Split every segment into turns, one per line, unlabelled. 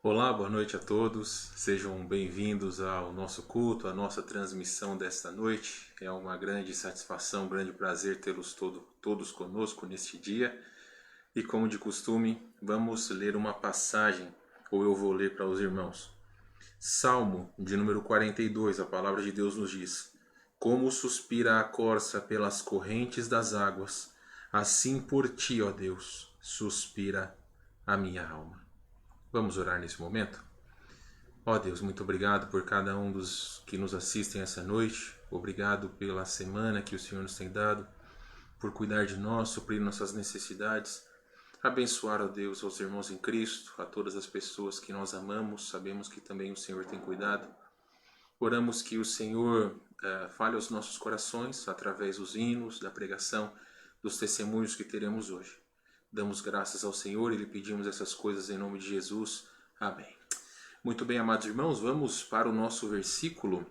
Olá, boa noite a todos. Sejam bem-vindos ao nosso culto, à nossa transmissão desta noite. É uma grande satisfação, um grande prazer tê-los todos conosco neste dia. E como de costume, vamos ler uma passagem, ou eu vou ler para os irmãos. Salmo de número 42, a palavra de Deus nos diz: Como suspira a corça pelas correntes das águas, assim por ti, ó Deus, suspira a minha alma. Vamos orar nesse momento? Ó Deus, muito obrigado por cada um dos que nos assistem essa noite. Obrigado pela semana que o Senhor nos tem dado, por cuidar de nós, suprir nossas necessidades. Abençoar, ó Deus, aos irmãos em Cristo, a todas as pessoas que nós amamos. Sabemos que também o Senhor tem cuidado. Oramos que o Senhor fale aos nossos corações através dos hinos, da pregação, dos testemunhos que teremos hoje. Damos graças ao Senhor e lhe pedimos essas coisas em nome de Jesus. Amém. Muito bem, amados irmãos, vamos para o nosso versículo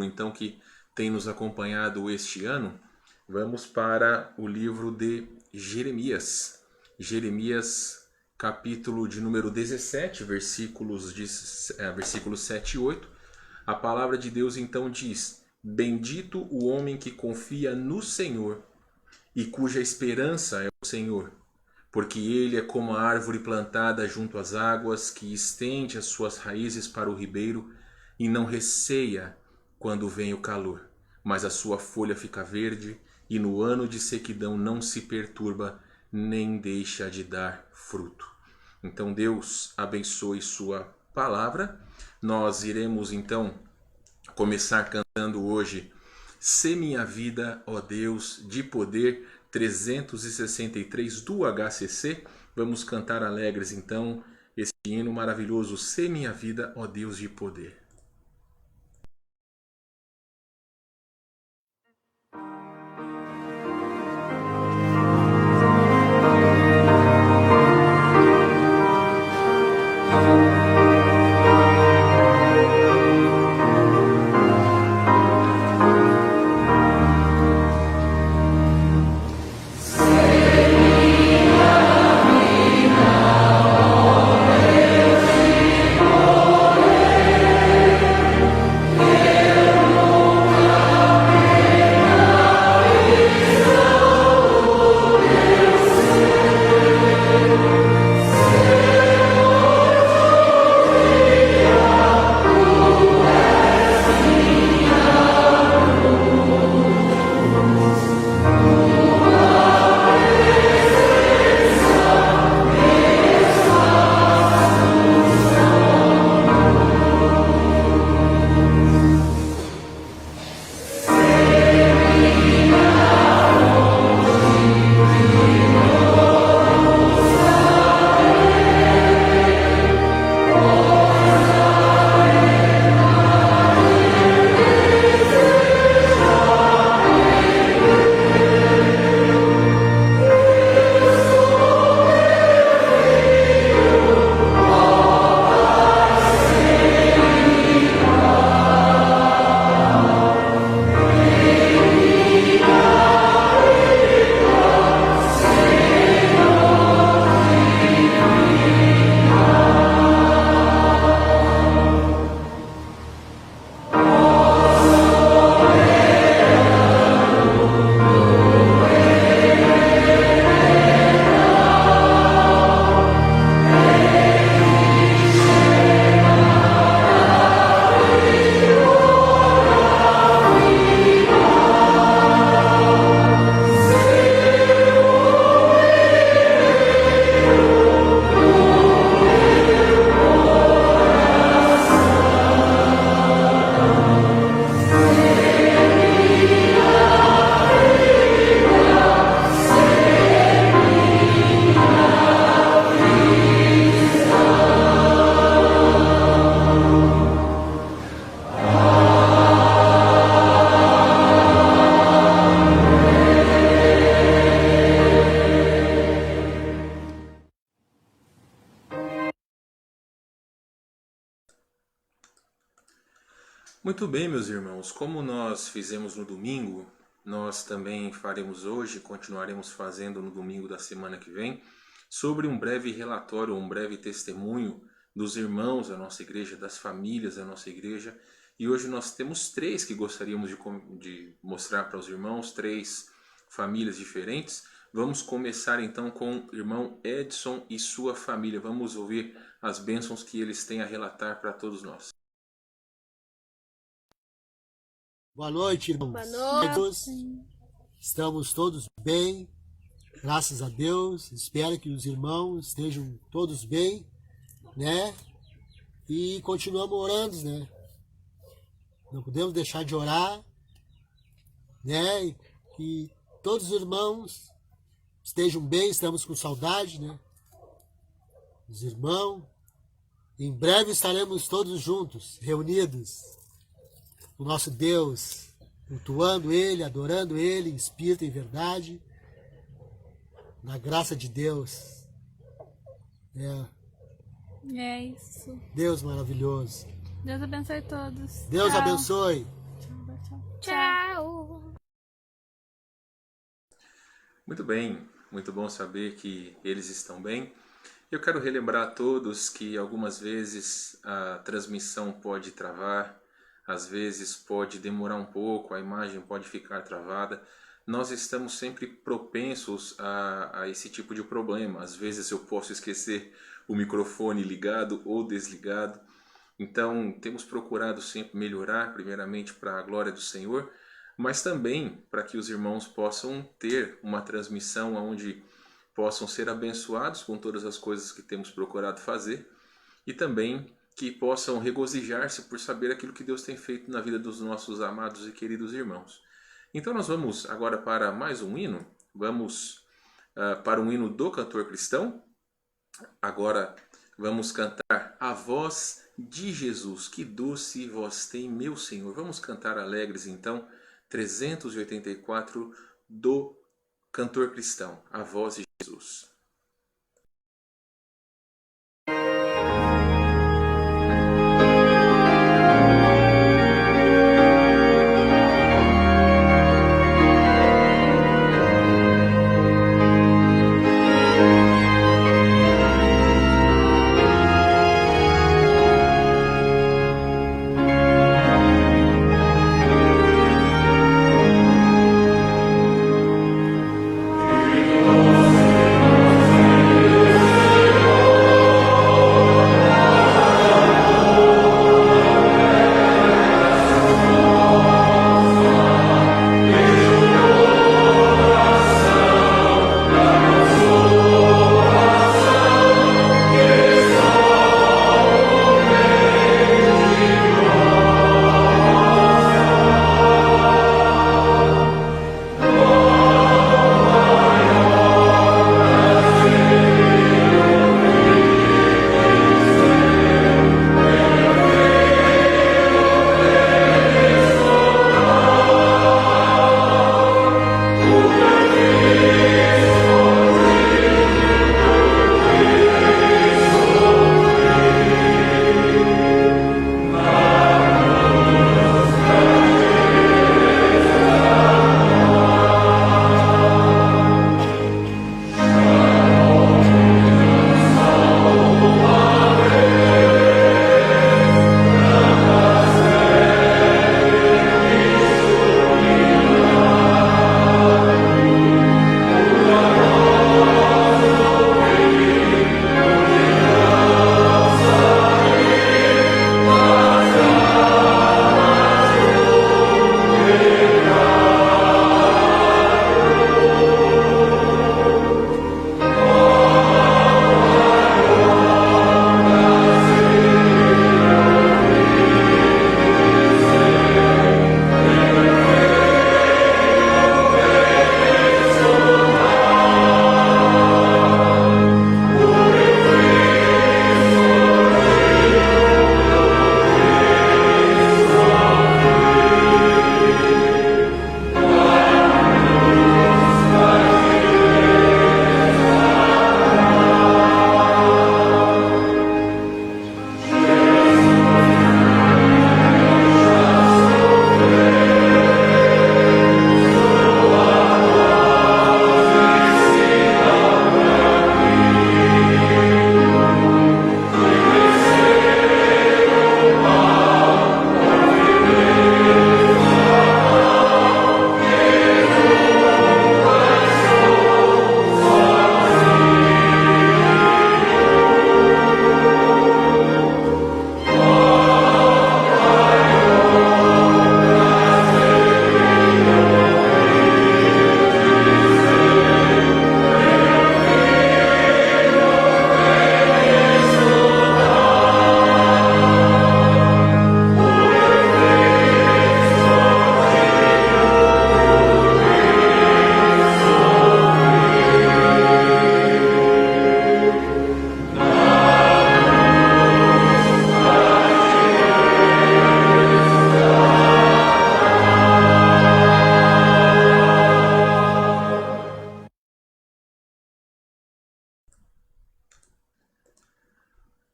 então que tem nos acompanhado este ano. Vamos para o livro de Jeremias. Jeremias, capítulo de número 17, versículos 7 e 8. A palavra de Deus então diz: Bendito o homem que confia no Senhor e cuja esperança é o Senhor, porque ele é como a árvore plantada junto às águas, que estende as suas raízes para o ribeiro e não receia quando vem o calor, mas a sua folha fica verde e no ano de sequidão não se perturba, nem deixa de dar fruto. Então Deus abençoe sua palavra. Nós iremos então começar cantando hoje Se Minha Vida, ó Deus, de Poder, 363 do HCC. Vamos cantar alegres então este hino maravilhoso, Se Minha Vida, ó Deus de Poder. Muito bem, meus irmãos, como nós fizemos no domingo, nós também faremos hoje, continuaremos fazendo no domingo da semana que vem, sobre um breve relatório, um breve testemunho dos irmãos da nossa igreja, das famílias da nossa igreja. E hoje nós temos 3 que gostaríamos de mostrar para os irmãos, 3 famílias diferentes. Vamos começar então com o irmão Edson e sua família. Vamos ouvir as bênçãos que eles têm a relatar para todos nós.
Boa noite, irmãos.
Boa noite.
Estamos todos bem, graças a Deus. Espero que os irmãos estejam todos bem, né? E continuamos orando, né? Não podemos deixar de orar, né? E que todos os irmãos estejam bem, estamos com saudade, né? Os irmãos. Em breve estaremos todos juntos, reunidos, o nosso Deus, cultuando Ele, adorando Ele, em espírito e verdade, na graça de Deus.
É isso.
Deus maravilhoso.
Deus abençoe todos.
Deus
Tchau.
abençoe.
Tchau.
Muito bem, muito bom saber que eles estão bem. Eu quero relembrar a todos que algumas vezes a transmissão pode travar, às vezes pode demorar um pouco, a imagem pode ficar travada. Nós estamos sempre propensos a esse tipo de problema. Às vezes eu posso esquecer o microfone ligado ou desligado. Então temos procurado sempre melhorar, primeiramente para a glória do Senhor, mas também para que os irmãos possam ter uma transmissão onde possam ser abençoados com todas as coisas que temos procurado fazer e também que possam regozijar-se por saber aquilo que Deus tem feito na vida dos nossos amados e queridos irmãos. Então nós vamos agora para mais um hino, vamos para um hino do cantor cristão. Agora vamos cantar A Voz de Jesus, que doce voz tem meu Senhor. Vamos cantar alegres então, 384 do cantor cristão, A Voz de Jesus.
Amen.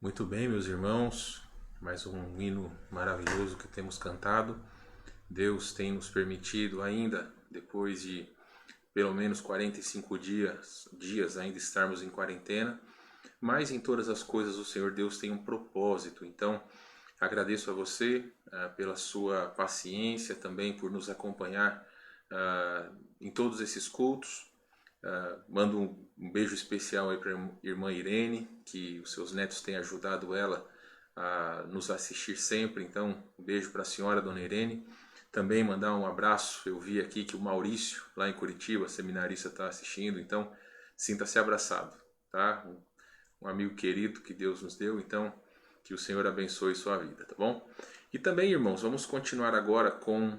Muito bem, meus irmãos, mais um hino maravilhoso que temos cantado. Deus tem nos permitido ainda, depois de pelo menos 45 dias ainda estarmos em quarentena, mas em todas as coisas o Senhor Deus tem um propósito. Então, agradeço a você pela sua paciência, também por nos acompanhar em todos esses cultos. Mando um beijo especial aí para a irmã Irene, que os seus netos têm ajudado ela a nos assistir sempre. Então, um beijo para a senhora, dona Irene. Também mandar um abraço, eu vi aqui que o Maurício, lá em Curitiba, seminarista, está assistindo. Então, sinta-se abraçado, tá? Um amigo querido que Deus nos deu. Então, que o Senhor abençoe sua vida, tá bom? E também, irmãos, vamos continuar agora com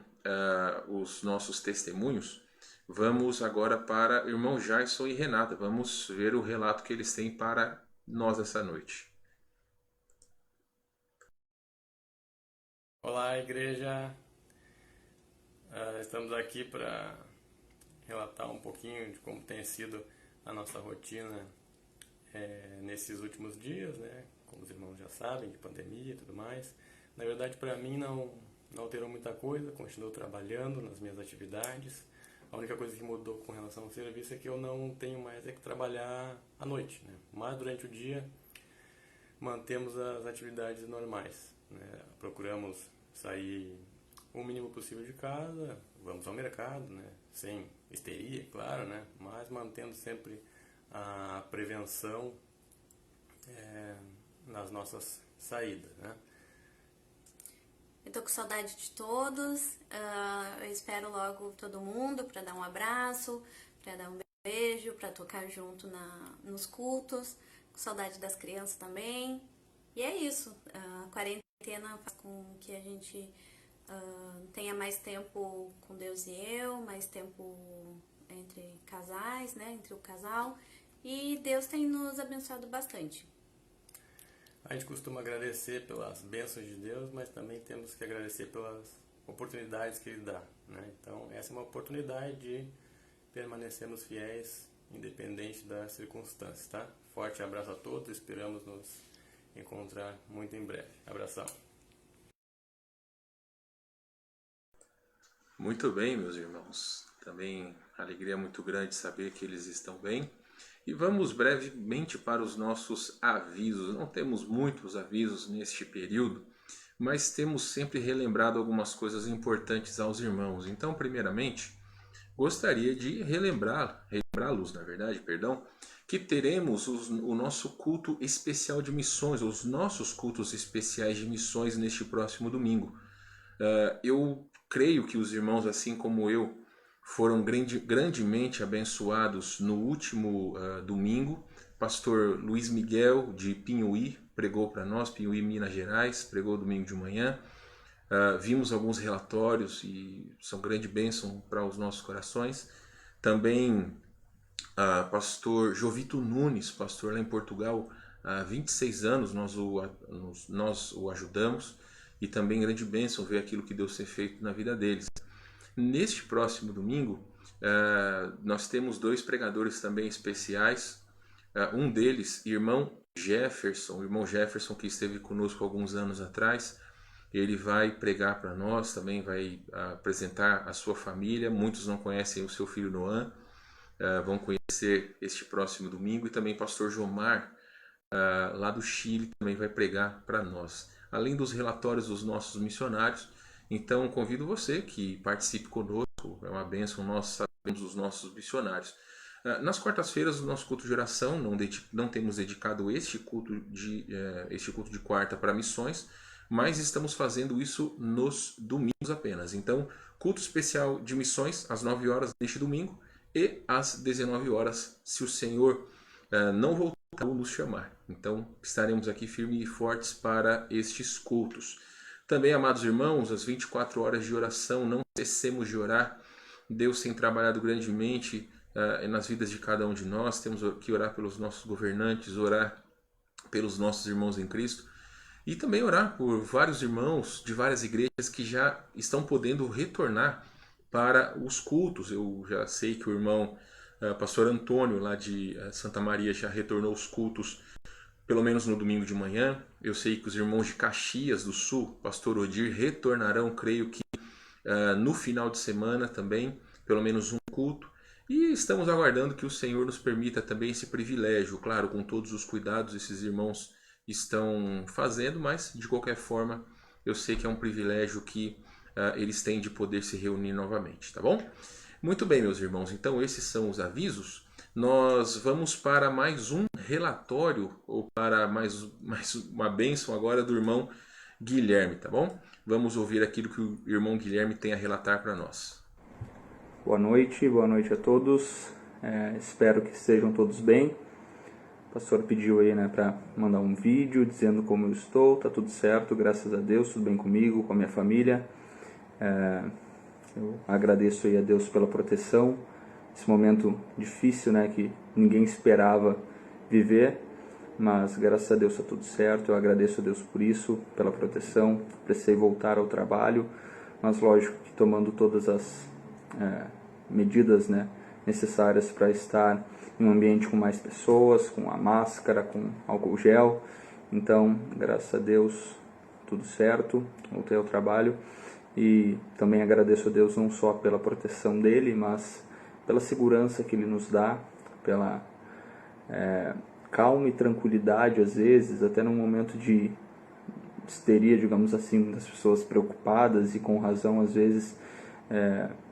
os nossos testemunhos. Vamos agora para irmão Jason e Renata. Vamos ver o relato que eles têm para nós essa noite.
Olá, igreja. Estamos aqui para relatar um pouquinho de como tem sido a nossa rotina nesses últimos dias, né? Como os irmãos já sabem, de pandemia e tudo mais. Na verdade, para mim não alterou muita coisa. Continuo trabalhando nas minhas atividades. A única coisa que mudou com relação ao serviço é que eu não tenho mais que trabalhar à noite, né? Mas durante o dia mantemos as atividades normais, né? Procuramos sair o mínimo possível de casa, vamos ao mercado, né? Sem histeria, claro, né? Mas mantendo sempre a prevenção nas nossas saídas, né?
Eu tô com saudade de todos, eu espero logo todo mundo para dar um abraço, para dar um beijo, para tocar junto nos cultos, com saudade das crianças também. E é isso, a quarentena faz com que a gente tenha mais tempo com Deus e eu, mais tempo entre casais, né, entre o casal, e Deus tem nos abençoado bastante.
A gente costuma agradecer pelas bênçãos de Deus, mas também temos que agradecer pelas oportunidades que Ele dá, né? Então, essa é uma oportunidade de permanecermos fiéis, independente das circunstâncias, tá? Forte abraço a todos, esperamos nos encontrar muito em breve. Abração.
Muito bem, meus irmãos. Também alegria muito grande saber que eles estão bem. E vamos brevemente para os nossos avisos. Não temos muitos avisos neste período, mas temos sempre relembrado algumas coisas importantes aos irmãos. Então, primeiramente, gostaria de relembrá-los, na verdade, que teremos o nosso culto especial de missões, os nossos cultos especiais de missões neste próximo domingo. Eu creio que os irmãos, assim como eu, foram grandemente abençoados no último domingo. Pastor Luiz Miguel de Pinhuí pregou para nós, Pinhuí, Minas Gerais, pregou domingo de manhã. Vimos alguns relatórios e são grande bênção para os nossos corações. Também pastor Jovito Nunes, pastor lá em Portugal, há 26 anos nós o ajudamos, e também grande bênção ver aquilo que Deus tem feito na vida deles. Neste próximo domingo, nós temos dois pregadores também especiais. Um deles, irmão Jefferson, que esteve conosco alguns anos atrás. Ele vai pregar para nós, também vai apresentar a sua família. Muitos não conhecem o seu filho Noan, vão conhecer este próximo domingo. E também pastor Jomar, lá do Chile, também vai pregar para nós. Além dos relatórios dos nossos missionários. Então, convido você que participe conosco, é uma bênção, nós sabemos dos nossos missionários. Nas quartas-feiras, no nosso culto de oração, não temos dedicado este culto de quarta para missões, mas estamos fazendo isso nos domingos apenas. Então, culto especial de missões às 9 horas neste domingo e às 19 horas, se o Senhor não voltar a nos chamar. Então, estaremos aqui firmes e fortes para estes cultos. Também, amados irmãos, as 24 horas de oração, não cessemos de orar. Deus tem trabalhado grandemente nas vidas de cada um de nós. Temos que orar pelos nossos governantes, orar pelos nossos irmãos em Cristo. E também orar por vários irmãos de várias igrejas que já estão podendo retornar para os cultos. Eu já sei que o irmão pastor Antônio, lá de Santa Maria, já retornou aos cultos pelo menos no domingo de manhã. Eu sei que os irmãos de Caxias do Sul, pastor Odir, retornarão, creio que no final de semana também, pelo menos um culto. E estamos aguardando que o Senhor nos permita também esse privilégio, claro, com todos os cuidados esses irmãos estão fazendo, mas de qualquer forma eu sei que é um privilégio que eles têm de poder se reunir novamente, tá bom? Muito bem, meus irmãos, então esses são os avisos. Nós vamos para mais um relatório, ou para mais uma bênção agora do irmão Guilherme, tá bom? Vamos ouvir aquilo que o irmão Guilherme tem a relatar para nós.
Boa noite a todos. Espero que estejam todos bem. O pastor pediu aí, para mandar um vídeo dizendo como eu estou. Tá tudo certo, graças a Deus, tudo bem comigo, com a minha família. Eu agradeço aí a Deus pela proteção. Esse momento difícil, que ninguém esperava viver, mas graças a Deus está tudo certo. Eu agradeço a Deus por isso, pela proteção. Precisei voltar ao trabalho, mas lógico que tomando todas as medidas necessárias para estar em um ambiente com mais pessoas, com a máscara, com álcool gel. Então, graças a Deus, tudo certo, voltei ao trabalho. E também agradeço a Deus não só pela proteção dele, mas pela segurança que ele nos dá, pela calma e tranquilidade, às vezes, até num momento de histeria, digamos assim, das pessoas preocupadas e com razão, às vezes,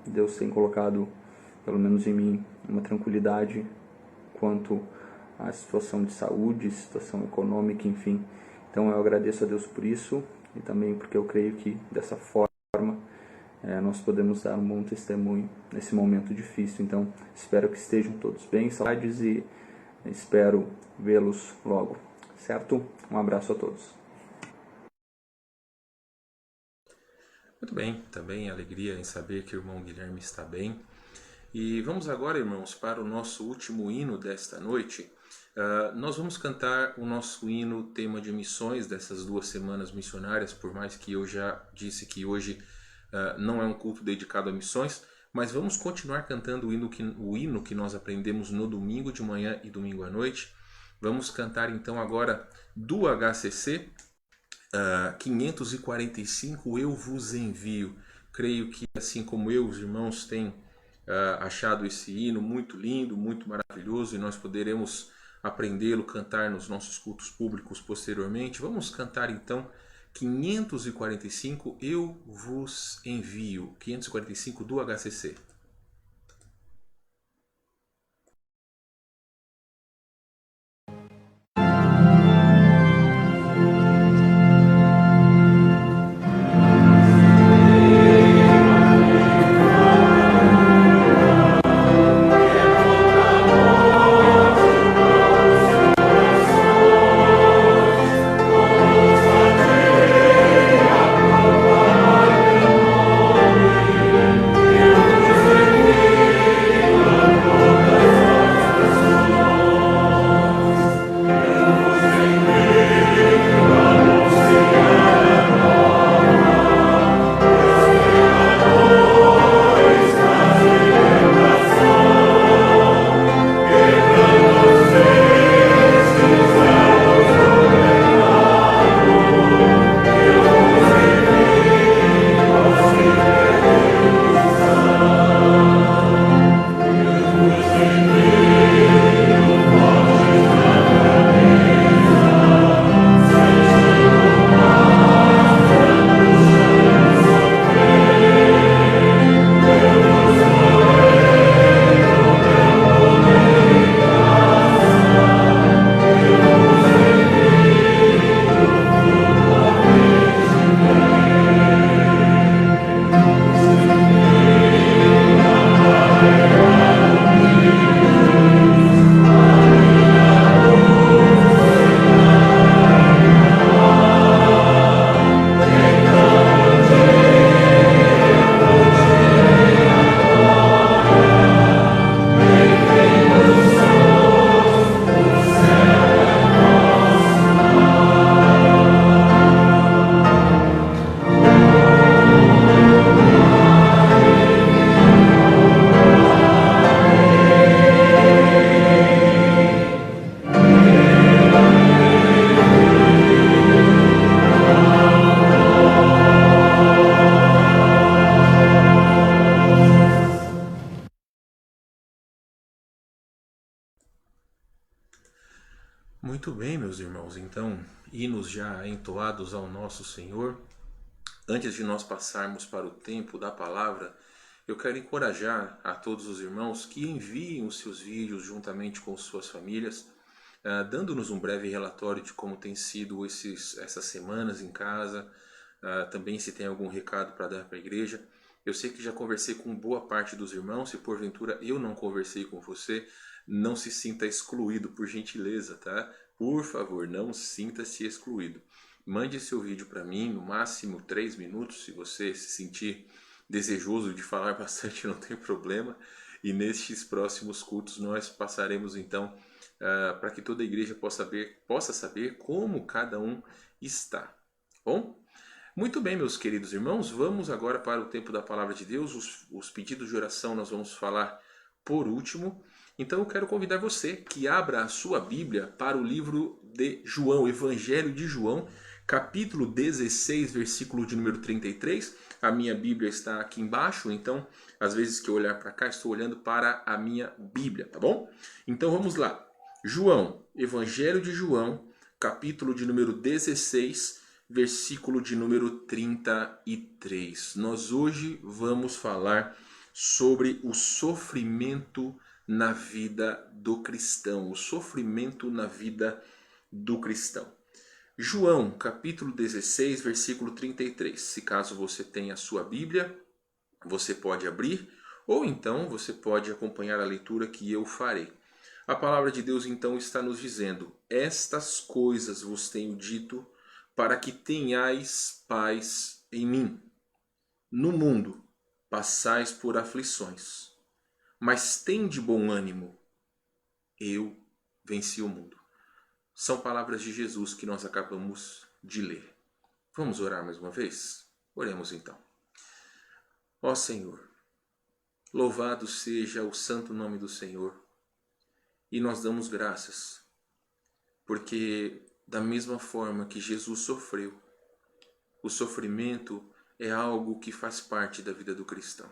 Deus tem colocado, pelo menos em mim, uma tranquilidade quanto à situação de saúde, situação econômica, enfim. Então eu agradeço a Deus por isso e também porque eu creio que dessa forma nós podemos dar um bom testemunho nesse momento difícil. Então espero que estejam todos bem, saudades, e espero vê-los logo, certo? Um abraço a todos.
Muito bem, também alegria em saber que o irmão Guilherme está bem. E vamos agora, irmãos, para o nosso último hino desta noite. Nós vamos cantar o nosso hino, tema de missões dessas 2 semanas missionárias, por mais que eu já disse que hoje não é um culto dedicado a missões, mas vamos continuar cantando o hino que nós aprendemos no domingo de manhã e domingo à noite. Vamos cantar então agora do HCC, 545, Eu Vos Envio. Creio que assim como eu, os irmãos têm achado esse hino muito lindo, muito maravilhoso, e nós poderemos aprendê-lo, cantar nos nossos cultos públicos posteriormente. Vamos cantar então 545, Eu Vos Envio, 545 do HCC.
Eu
Muito bem, meus irmãos. Então, hinos já entoados ao nosso Senhor. Antes de nós passarmos para o tempo da palavra, eu quero encorajar a todos os irmãos que enviem os seus vídeos juntamente com suas famílias, dando-nos um breve relatório de como tem sido essas semanas em casa, também se tem algum recado para dar para a igreja. Eu sei que já conversei com boa parte dos irmãos, se porventura eu não conversei com você, não se sinta excluído, por gentileza, tá? Por favor, não sinta-se excluído. Mande seu vídeo para mim, no máximo 3 minutos, se você se sentir desejoso de falar bastante, não tem problema. E nestes próximos cultos nós passaremos então para que toda a igreja possa saber como cada um está. Bom? Muito bem, meus queridos irmãos, vamos agora para o tempo da palavra de Deus. Os pedidos de oração nós vamos falar por último. Então eu quero convidar você que abra a sua Bíblia para o livro de João, Evangelho de João, capítulo 16, versículo de número 33. A minha Bíblia está aqui embaixo, então às vezes que eu olhar para cá, estou olhando para a minha Bíblia, tá bom? Então vamos lá. João, Evangelho de João, capítulo de número 16, versículo de número 33. Nós hoje vamos falar sobre o sofrimento na vida do cristão, o sofrimento na vida do cristão. João, capítulo 16, versículo 33. Se caso você tenha a sua Bíblia, você pode abrir, ou então você pode acompanhar a leitura que eu farei. A palavra de Deus então está nos dizendo: estas coisas vos tenho dito, para que tenhais paz em mim. No mundo passais por aflições, mas tende bom ânimo, eu venci o mundo. São palavras de Jesus que nós acabamos de ler. Vamos orar mais uma vez? Oremos então. Ó Senhor, louvado seja o santo nome do Senhor, e nós damos graças, porque da mesma forma que Jesus sofreu, o sofrimento é algo que faz parte da vida do cristão.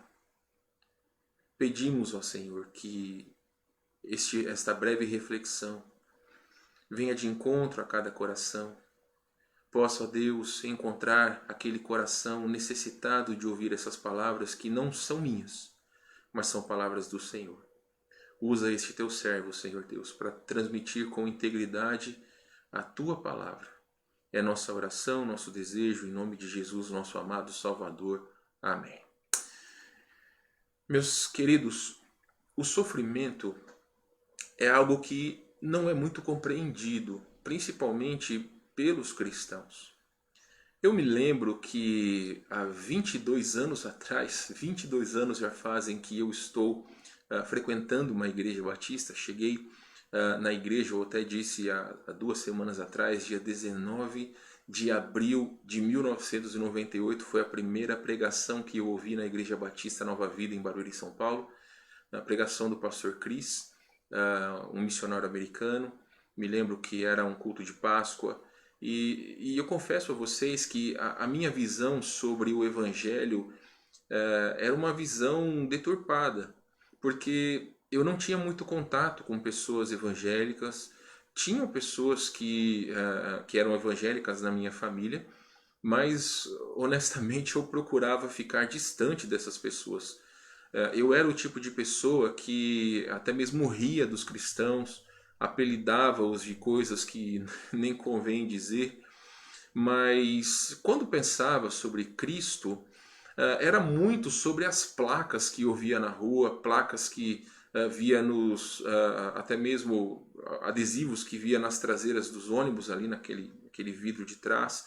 Pedimos, ó Senhor, que esta breve reflexão venha de encontro a cada coração. Possa, ó Deus, encontrar aquele coração necessitado de ouvir essas palavras que não são minhas, mas são palavras do Senhor. Usa este teu servo, Senhor Deus, para transmitir com integridade a tua palavra. É nossa oração, nosso desejo, em nome de Jesus, nosso amado Salvador. Amém. Meus queridos, o sofrimento é algo que não é muito compreendido, principalmente pelos cristãos. Eu me lembro que há 22 anos atrás, 22 anos já fazem que eu estou frequentando uma igreja batista. Cheguei na igreja, eu até disse há 2 semanas atrás, dia 19 de abril de 1998, foi a primeira pregação que eu ouvi na Igreja Batista Nova Vida, em Barueri, São Paulo, a pregação do pastor Chris, um missionário americano. Me lembro que era um culto de Páscoa, e eu confesso a vocês que a minha visão sobre o Evangelho era uma visão deturpada, porque eu não tinha muito contato com pessoas evangélicas. Tinham pessoas que eram evangélicas na minha família, mas honestamente eu procurava ficar distante dessas pessoas. Eu era o tipo de pessoa que até mesmo ria dos cristãos, apelidava-os de coisas que nem convém dizer, mas quando pensava sobre Cristo, era muito sobre as placas que eu via na rua, placas que via até mesmo adesivos que via nas traseiras dos ônibus, ali naquele vidro de trás,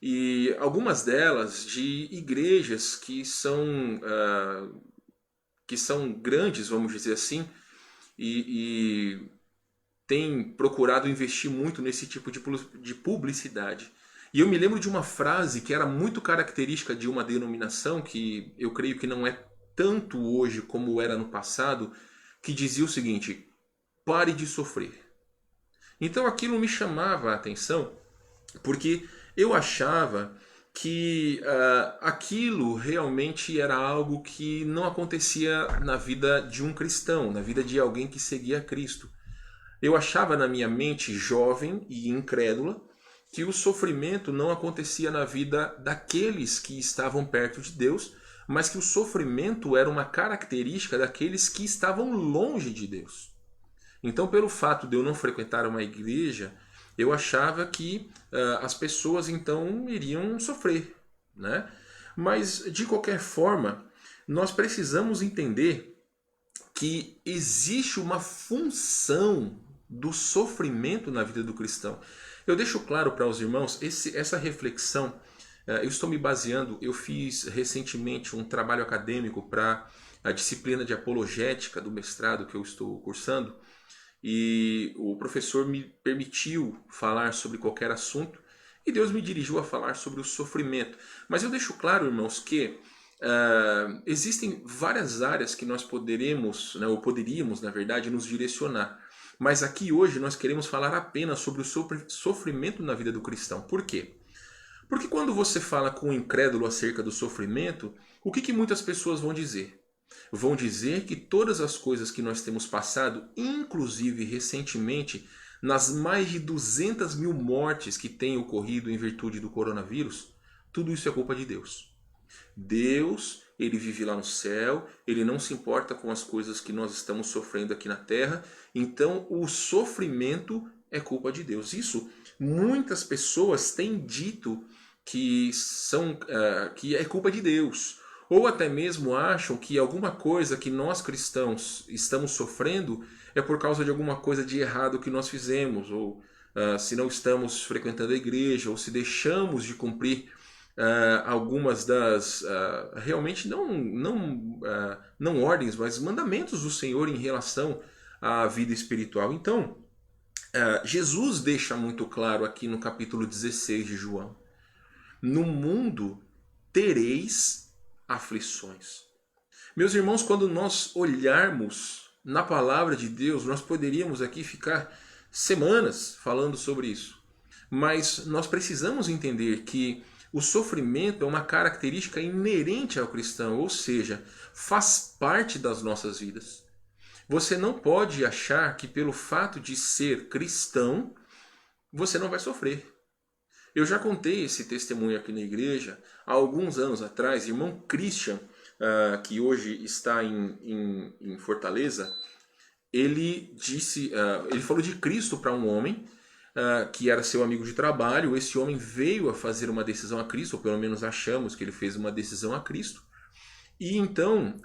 e algumas delas de igrejas que são grandes, vamos dizer assim, e têm procurado investir muito nesse tipo de publicidade. E eu me lembro de uma frase que era muito característica de uma denominação, que eu creio que não é tanto hoje como era no passado, que dizia o seguinte: pare de sofrer. Então aquilo me chamava a atenção, porque eu achava que aquilo realmente era algo que não acontecia na vida de um cristão, na vida de alguém que seguia Cristo. Eu achava na minha mente jovem e incrédula que o sofrimento não acontecia na vida daqueles que estavam perto de Deus, mas que o sofrimento era uma característica daqueles que estavam longe de Deus. Então, pelo fato de eu não frequentar uma igreja, eu achava que as pessoas então iriam sofrer, né? Mas, de qualquer forma, nós precisamos entender que existe uma função do sofrimento na vida do cristão. Eu deixo claro para os irmãos, essa reflexão, eu estou me baseando, eu fiz recentemente um trabalho acadêmico para a disciplina de apologética do mestrado que eu estou cursando, e o professor me permitiu falar sobre qualquer assunto, e Deus me dirigiu a falar sobre o sofrimento. Mas eu deixo claro, irmãos, que existem várias áreas que nós poderemos, né, ou poderíamos, na verdade, nos direcionar. Mas aqui hoje nós queremos falar apenas sobre o sofrimento na vida do cristão. Por quê? Porque quando você fala com um incrédulo acerca do sofrimento, o que muitas pessoas vão dizer? Vão dizer que todas as coisas que nós temos passado, inclusive recentemente, nas mais de 200 mil mortes que têm ocorrido em virtude do coronavírus, tudo isso é culpa de Deus. Deus, ele vive lá no céu, ele não se importa com as coisas que nós estamos sofrendo aqui na terra, então o sofrimento é culpa de Deus. Isso, muitas pessoas têm dito que é culpa de Deus, ou até mesmo acham que alguma coisa que nós cristãos estamos sofrendo é por causa de alguma coisa de errado que nós fizemos, ou se não estamos frequentando a igreja, ou se deixamos de cumprir algumas das, realmente não ordens, mas mandamentos do Senhor em relação à vida espiritual. Então, Jesus deixa muito claro aqui no capítulo 16 de João: no mundo tereis aflições. Meus irmãos, quando nós olharmos na palavra de Deus, nós poderíamos aqui ficar semanas falando sobre isso. Mas nós precisamos entender que o sofrimento é uma característica inerente ao cristão, ou seja, faz parte das nossas vidas. Você não pode achar que pelo fato de ser cristão, você não vai sofrer. Eu já contei esse testemunho aqui na igreja há alguns anos atrás. Irmão Christian, que hoje está em Fortaleza, ele falou de Cristo para um homem que era seu amigo de trabalho. Esse homem veio a fazer uma decisão a Cristo, ou pelo menos achamos que ele fez uma decisão a Cristo. E então,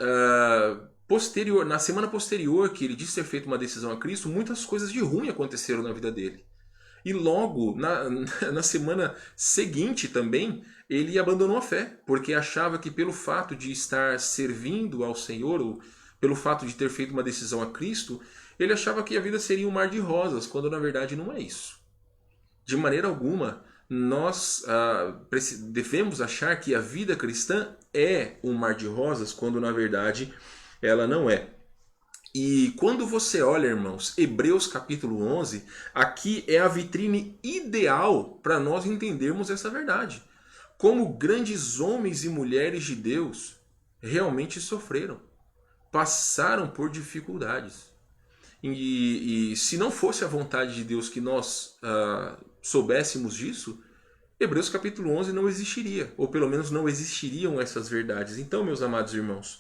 na semana posterior que ele disse ter feito uma decisão a Cristo, muitas coisas de ruim aconteceram na vida dele. E logo, na semana seguinte também, ele abandonou a fé, porque achava que pelo fato de estar servindo ao Senhor, ou pelo fato de ter feito uma decisão a Cristo, ele achava que a vida seria um mar de rosas, quando na verdade não é isso. De maneira alguma, nós devemos achar que a vida cristã é um mar de rosas, quando na verdade ela não é. E quando você olha, irmãos, Hebreus capítulo 11, aqui é a vitrine ideal para nós entendermos essa verdade. Como grandes homens e mulheres de Deus realmente sofreram, passaram por dificuldades. E se não fosse a vontade de Deus que nós soubéssemos disso, Hebreus capítulo 11 não existiria, ou pelo menos não existiriam essas verdades. Então, meus amados irmãos,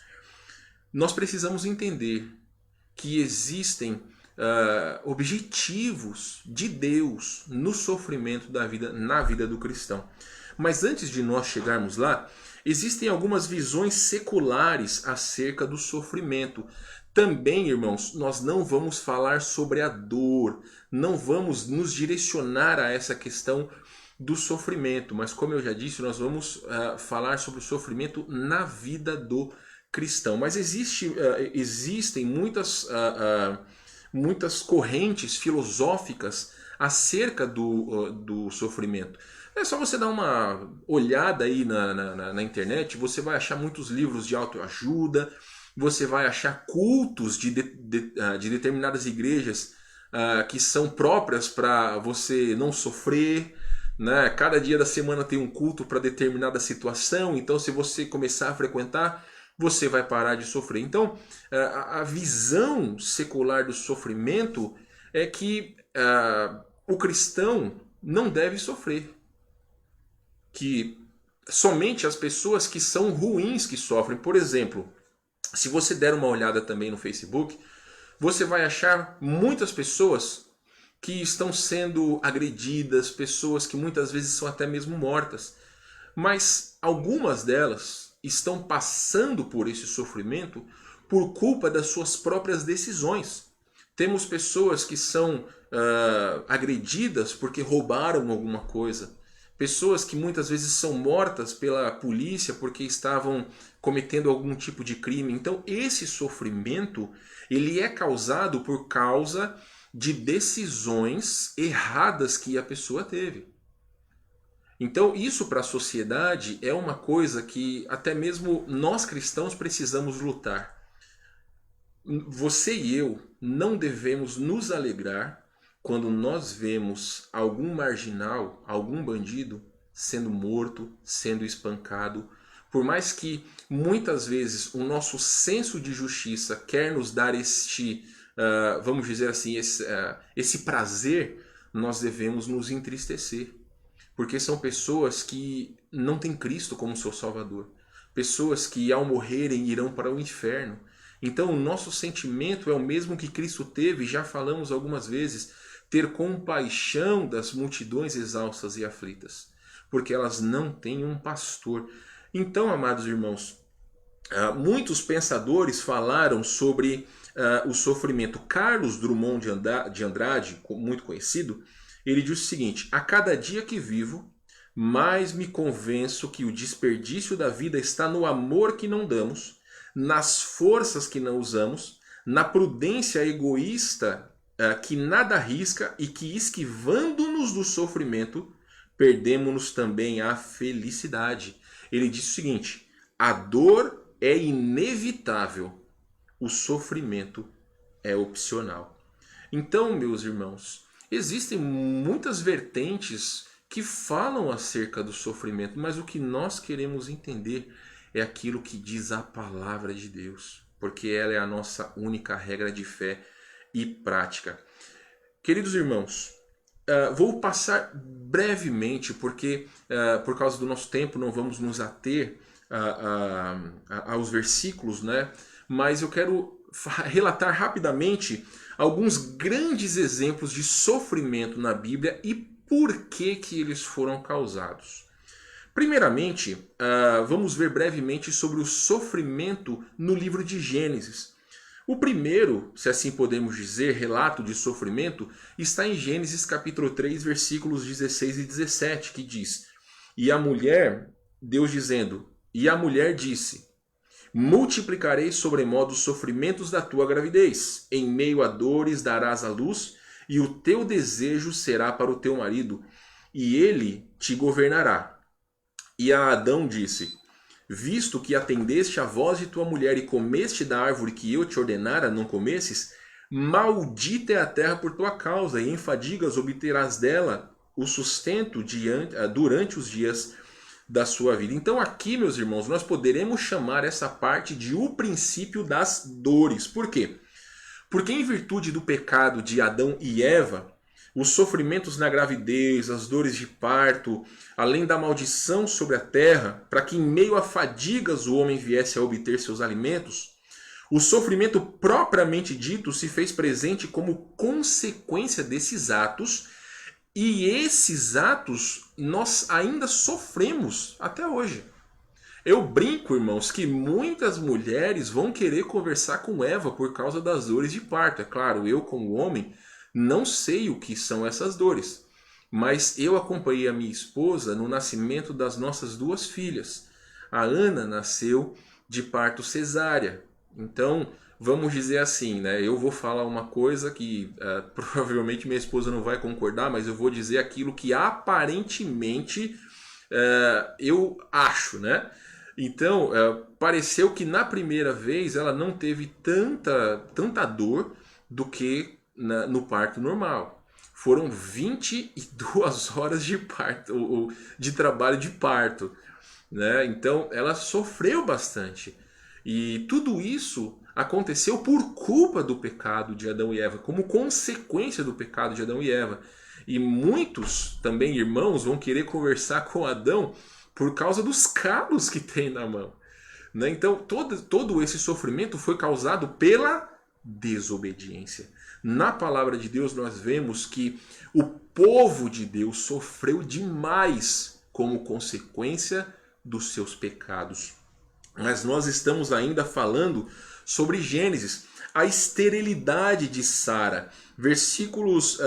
nós precisamos entender que existem objetivos de Deus no sofrimento na vida do cristão. Mas antes de nós chegarmos lá, existem algumas visões seculares acerca do sofrimento. Também, irmãos, nós não vamos falar sobre a dor, não vamos nos direcionar a essa questão do sofrimento, mas como eu já disse, nós vamos falar sobre o sofrimento na vida do cristão. Mas existem muitas correntes filosóficas acerca do sofrimento. É só você dar uma olhada aí na internet, você vai achar muitos livros de autoajuda, você vai achar cultos de determinadas igrejas que são próprias para você não sofrer, né? Cada dia da semana tem um culto para determinada situação, então se você começar a frequentar, você vai parar de sofrer. Então, a visão secular do sofrimento é que o cristão não deve sofrer. Que somente as pessoas que são ruins que sofrem. Por exemplo, se você der uma olhada também no Facebook, você vai achar muitas pessoas que estão sendo agredidas, pessoas que muitas vezes são até mesmo mortas. Mas algumas delas estão passando por esse sofrimento por culpa das suas próprias decisões. Temos pessoas que são agredidas porque roubaram alguma coisa. Pessoas que muitas vezes são mortas pela polícia porque estavam cometendo algum tipo de crime. Então esse sofrimento ele é causado por causa de decisões erradas que a pessoa teve. Então isso para a sociedade é uma coisa que até mesmo nós cristãos precisamos lutar. Você e eu não devemos nos alegrar quando nós vemos algum marginal, algum bandido sendo morto, sendo espancado. Por mais que muitas vezes o nosso senso de justiça quer nos dar vamos dizer assim, esse prazer, nós devemos nos entristecer. Porque são pessoas que não têm Cristo como seu Salvador. Pessoas que ao morrerem irão para o inferno. Então o nosso sentimento é o mesmo que Cristo teve, já falamos algumas vezes, ter compaixão das multidões exaustas e aflitas, porque elas não têm um pastor. Então, amados irmãos, muitos pensadores falaram sobre o sofrimento. Carlos Drummond de Andrade, muito conhecido, ele diz o seguinte: a cada dia que vivo, mais me convenço que o desperdício da vida está no amor que não damos, nas forças que não usamos, na prudência egoísta que nada arrisca e que, esquivando-nos do sofrimento, perdemos-nos também a felicidade. Ele diz o seguinte: a dor é inevitável, o sofrimento é opcional. Então, meus irmãos, existem muitas vertentes que falam acerca do sofrimento, mas o que nós queremos entender é aquilo que diz a palavra de Deus, porque ela é a nossa única regra de fé e prática. Queridos irmãos, vou passar brevemente, porque por causa do nosso tempo não vamos nos ater aos versículos, né? Mas eu quero relatar rapidamente alguns grandes exemplos de sofrimento na Bíblia e por que eles foram causados. Primeiramente, vamos ver brevemente sobre o sofrimento no livro de Gênesis. O primeiro, se assim podemos dizer, relato de sofrimento está em Gênesis capítulo 3, versículos 16 e 17, que diz: E a mulher, Deus dizendo, e a mulher disse: multiplicarei sobremodo os sofrimentos da tua gravidez, em meio a dores darás à luz, e o teu desejo será para o teu marido, e ele te governará. E a Adão disse: visto que atendeste à voz de tua mulher e comeste da árvore que eu te ordenara não comesses, maldita é a terra por tua causa, e em fadigas obterás dela o sustento durante os dias da sua vida. Então aqui, meus irmãos, nós poderemos chamar essa parte de o princípio das dores. Por quê? Porque em virtude do pecado de Adão e Eva, os sofrimentos na gravidez, as dores de parto, além da maldição sobre a terra, para que em meio a fadigas o homem viesse a obter seus alimentos, o sofrimento propriamente dito se fez presente como consequência desses atos, e esses atos nós ainda sofremos até hoje. Eu brinco, irmãos, que muitas mulheres vão querer conversar com Eva por causa das dores de parto. É claro, eu como homem não sei o que são essas dores, mas eu acompanhei a minha esposa no nascimento das nossas duas filhas. A Ana nasceu de parto cesárea. Então, vamos dizer assim, né? Eu vou falar uma coisa que provavelmente minha esposa não vai concordar, mas eu vou dizer aquilo que aparentemente eu acho, né? Então, pareceu que na primeira vez ela não teve tanta dor do que no parto normal. Foram 22 horas de parto, de trabalho de parto, né? Então ela sofreu bastante. E tudo isso aconteceu por culpa do pecado de Adão e Eva, como consequência do pecado de Adão e Eva. E muitos também irmãos vão querer conversar com Adão por causa dos calos que tem na mão. Né? Então todo esse sofrimento foi causado pela desobediência. Na palavra de Deus nós vemos que o povo de Deus sofreu demais como consequência dos seus pecados. Mas nós estamos ainda falando sobre Gênesis, a esterilidade de Sara. Versículos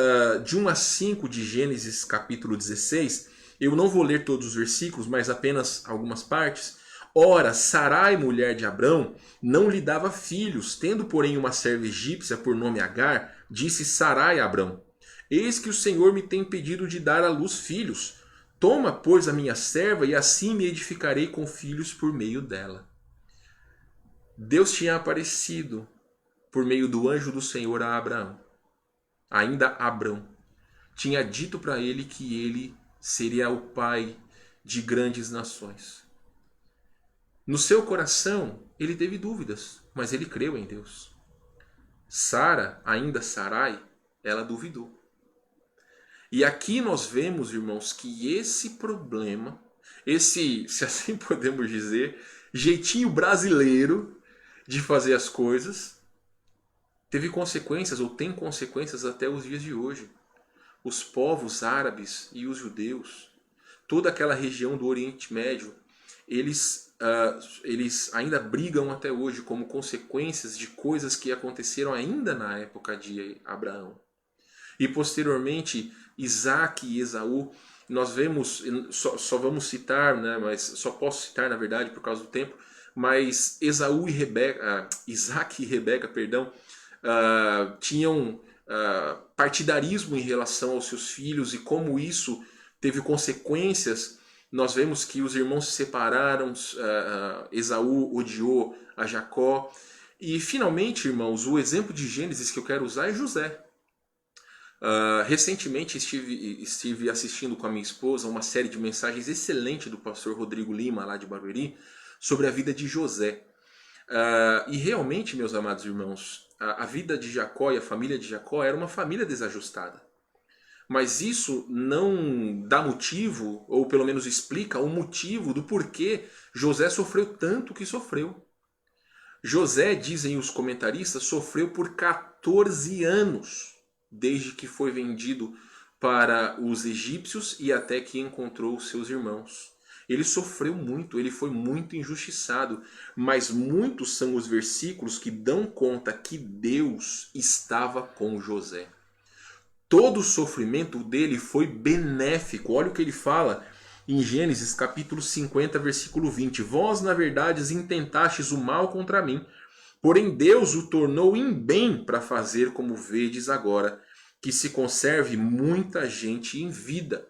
de 1 a 5 de Gênesis capítulo 16. Eu não vou ler todos os versículos, mas apenas algumas partes. Ora, Sarai, mulher de Abrão, não lhe dava filhos, tendo, porém, uma serva egípcia por nome Agar, disse Sarai a Abrão: Eis que o Senhor me tem pedido de dar à luz filhos. Toma, pois, a minha serva, e assim me edificarei com filhos por meio dela. Deus tinha aparecido por meio do anjo do Senhor a Abraão. Ainda Abrão tinha dito para ele que ele seria o pai de grandes nações. No seu coração, ele teve dúvidas, mas ele creu em Deus. Sara, ainda Sarai, ela duvidou. E aqui nós vemos, irmãos, que esse problema, esse, se assim podemos dizer, jeitinho brasileiro de fazer as coisas, teve consequências, ou tem consequências até os dias de hoje. Os povos árabes e os judeus, toda aquela região do Oriente Médio, eles ainda brigam até hoje como consequências de coisas que aconteceram ainda na época de Abraão. E posteriormente, Isaac e Esaú, nós vemos, só vamos citar, né, mas só posso citar na verdade por causa do tempo, mas Isaac e Rebeca, tinham partidarismo em relação aos seus filhos e como isso teve consequências. Nós vemos que os irmãos se separaram, Esaú odiou a Jacó. E finalmente, irmãos, o exemplo de Gênesis que eu quero usar é José. Recentemente estive assistindo com a minha esposa uma série de mensagens excelente do pastor Rodrigo Lima, lá de Barueri, sobre a vida de José. E realmente, meus amados irmãos, a vida de Jacó e a família de Jacó era uma família desajustada. Mas isso não dá motivo, ou pelo menos explica o motivo do porquê José sofreu tanto que sofreu. José, dizem os comentaristas, sofreu por 14 anos, desde que foi vendido para os egípcios e até que encontrou seus irmãos. Ele sofreu muito, ele foi muito injustiçado, mas muitos são os versículos que dão conta que Deus estava com José. Todo o sofrimento dele foi benéfico. Olha o que ele fala em Gênesis capítulo 50, versículo 20. Vós, na verdade, intentastes o mal contra mim, porém Deus o tornou em bem para fazer como vedes agora, que se conserve muita gente em vida.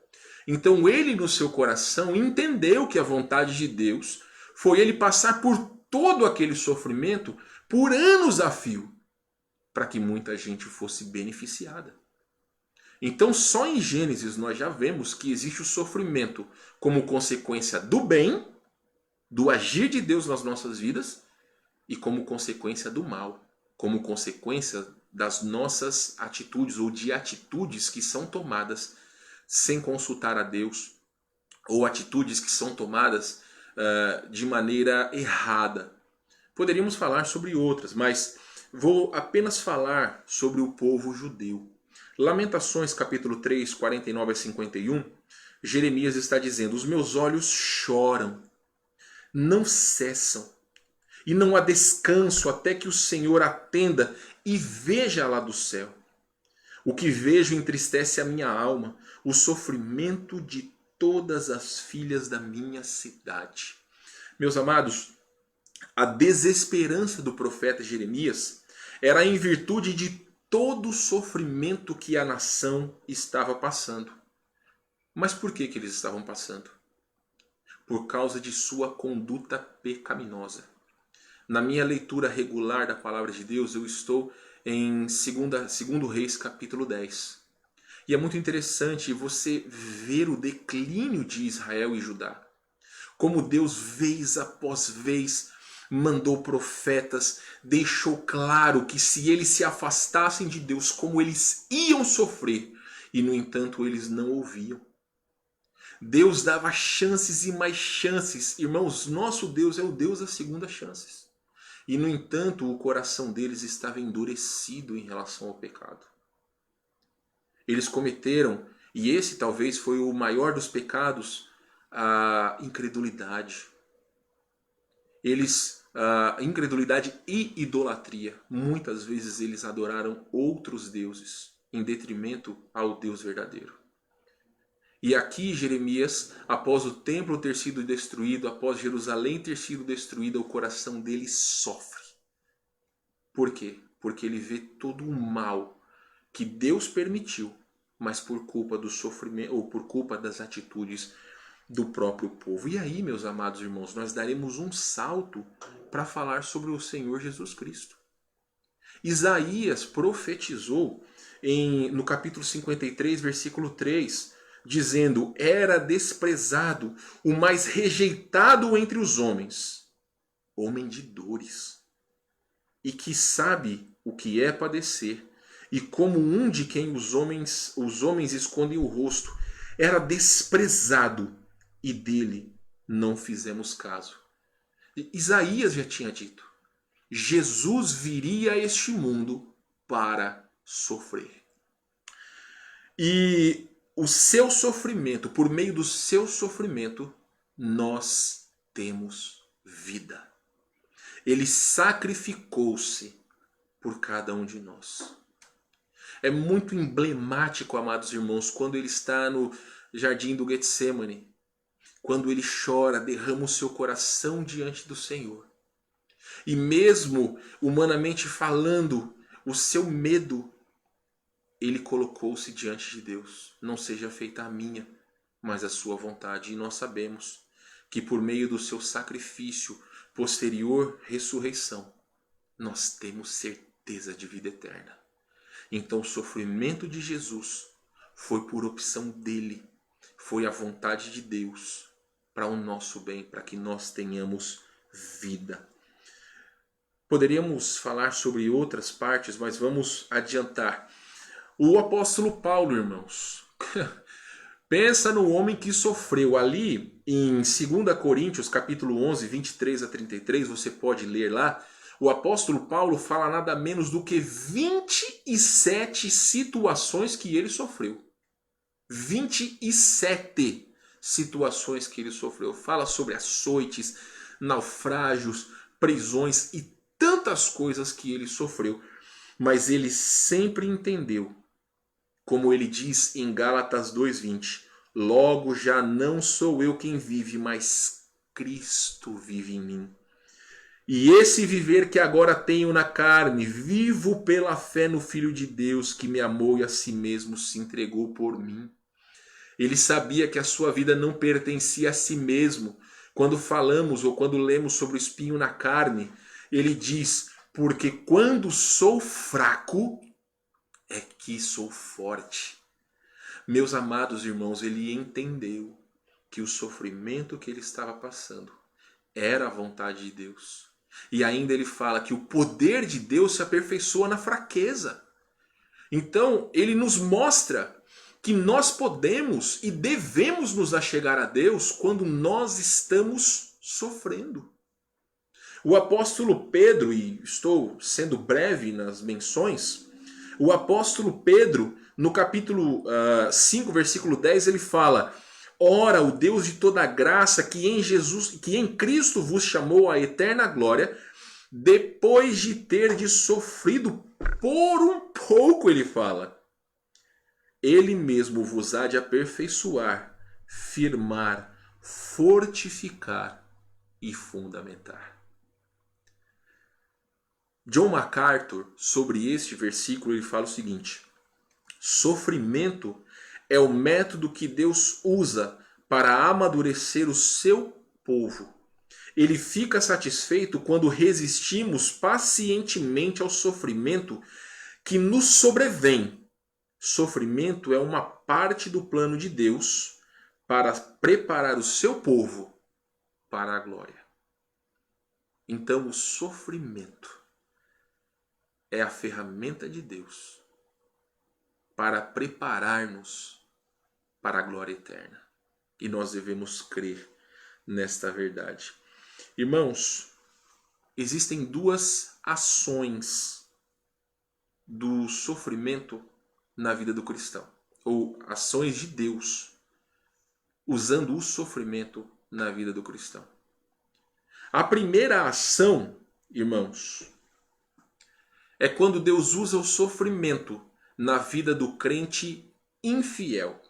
Então ele, no seu coração, entendeu que a vontade de Deus foi ele passar por todo aquele sofrimento por anos a fio, para que muita gente fosse beneficiada. Então só em Gênesis nós já vemos que existe o sofrimento como consequência do bem, do agir de Deus nas nossas vidas, e como consequência do mal, como consequência das nossas atitudes ou de atitudes que são tomadas sem consultar a Deus, ou atitudes que são tomadas de maneira errada. Poderíamos falar sobre outras, mas vou apenas falar sobre o povo judeu. Lamentações capítulo 3, 49 a 51, Jeremias está dizendo: os meus olhos choram, não cessam, e não há descanso até que o Senhor atenda e veja lá do céu. O que vejo entristece a minha alma, o sofrimento de todas as filhas da minha cidade. Meus amados, a desesperança do profeta Jeremias era em virtude de todo o sofrimento que a nação estava passando. Mas por que eles estavam passando? Por causa de sua conduta pecaminosa. Na minha leitura regular da palavra de Deus, eu estou em 2 Reis capítulo 10. E é muito interessante você ver o declínio de Israel e Judá. Como Deus, vez após vez, mandou profetas, deixou claro que se eles se afastassem de Deus, como eles iam sofrer. E, no entanto, eles não ouviam. Deus dava chances e mais chances. Irmãos, nosso Deus é o Deus das segundas chances. E, no entanto, o coração deles estava endurecido em relação ao pecado. Eles cometeram, e esse talvez foi o maior dos pecados, a incredulidade. Incredulidade e idolatria. Muitas vezes eles adoraram outros deuses em detrimento ao Deus verdadeiro. E aqui Jeremias, após o templo ter sido destruído, após Jerusalém ter sido destruída, o coração dele sofre. Por quê? Porque ele vê todo o mal que Deus permitiu, mas por culpa do sofrimento ou por culpa das atitudes do próprio povo. E aí, meus amados irmãos, nós daremos um salto para falar sobre o Senhor Jesus Cristo. Isaías profetizou no capítulo 53, versículo 3, dizendo: era desprezado, o mais rejeitado entre os homens, homem de dores, e que sabe o que é padecer, e como um de quem os homens escondem o rosto, era desprezado, e dele não fizemos caso. Isaías já tinha dito: Jesus viria a este mundo para sofrer. E o seu sofrimento, por meio do seu sofrimento, nós temos vida. Ele sacrificou-se por cada um de nós. É muito emblemático, amados irmãos, quando ele está no jardim do Getsemane, quando ele chora, derrama o seu coração diante do Senhor. E mesmo humanamente falando, o seu medo, ele colocou-se diante de Deus. Não seja feita a minha, mas a sua vontade. E nós sabemos que por meio do seu sacrifício, posterior ressurreição, nós temos certeza de vida eterna. Então o sofrimento de Jesus foi por opção dele, foi a vontade de Deus para o nosso bem, para que nós tenhamos vida. Poderíamos falar sobre outras partes, mas vamos adiantar. O apóstolo Paulo, irmãos, pensa no homem que sofreu. Ali em 2 Coríntios, capítulo 11, 23 a 33, você pode ler lá, o apóstolo Paulo fala nada menos do que 27 situações que ele sofreu. 27 situações que ele sofreu. Fala sobre açoites, naufrágios, prisões e tantas coisas que ele sofreu. Mas ele sempre entendeu, como ele diz em Gálatas 2:20, logo já não sou eu quem vive, mas Cristo vive em mim. E esse viver que agora tenho na carne, vivo pela fé no Filho de Deus, que me amou e a si mesmo se entregou por mim. Ele sabia que a sua vida não pertencia a si mesmo. Quando falamos ou quando lemos sobre o espinho na carne, ele diz: porque quando sou fraco, é que sou forte. Meus amados irmãos, ele entendeu que o sofrimento que ele estava passando era a vontade de Deus. E ainda ele fala que o poder de Deus se aperfeiçoa na fraqueza. Então, ele nos mostra que nós podemos e devemos nos achegar a Deus quando nós estamos sofrendo. O apóstolo Pedro, e estou sendo breve nas menções, o apóstolo Pedro, no capítulo 5, versículo 10, ele fala: ora, o Deus de toda graça, que em Cristo vos chamou à eterna glória, depois de terdes sofrido por um pouco, ele fala, ele mesmo vos há de aperfeiçoar, firmar, fortificar e fundamentar. John MacArthur, sobre este versículo, ele fala o seguinte: sofrimento é o método que Deus usa para amadurecer o seu povo. Ele fica satisfeito quando resistimos pacientemente ao sofrimento que nos sobrevém. Sofrimento é uma parte do plano de Deus para preparar o seu povo para a glória. Então o sofrimento é a ferramenta de Deus para preparar-nos para a glória eterna. E nós devemos crer nesta verdade. Irmãos, existem duas ações do sofrimento na vida do cristão, ou ações de Deus usando o sofrimento na vida do cristão. A primeira ação, irmãos, é quando Deus usa o sofrimento na vida do crente infiel.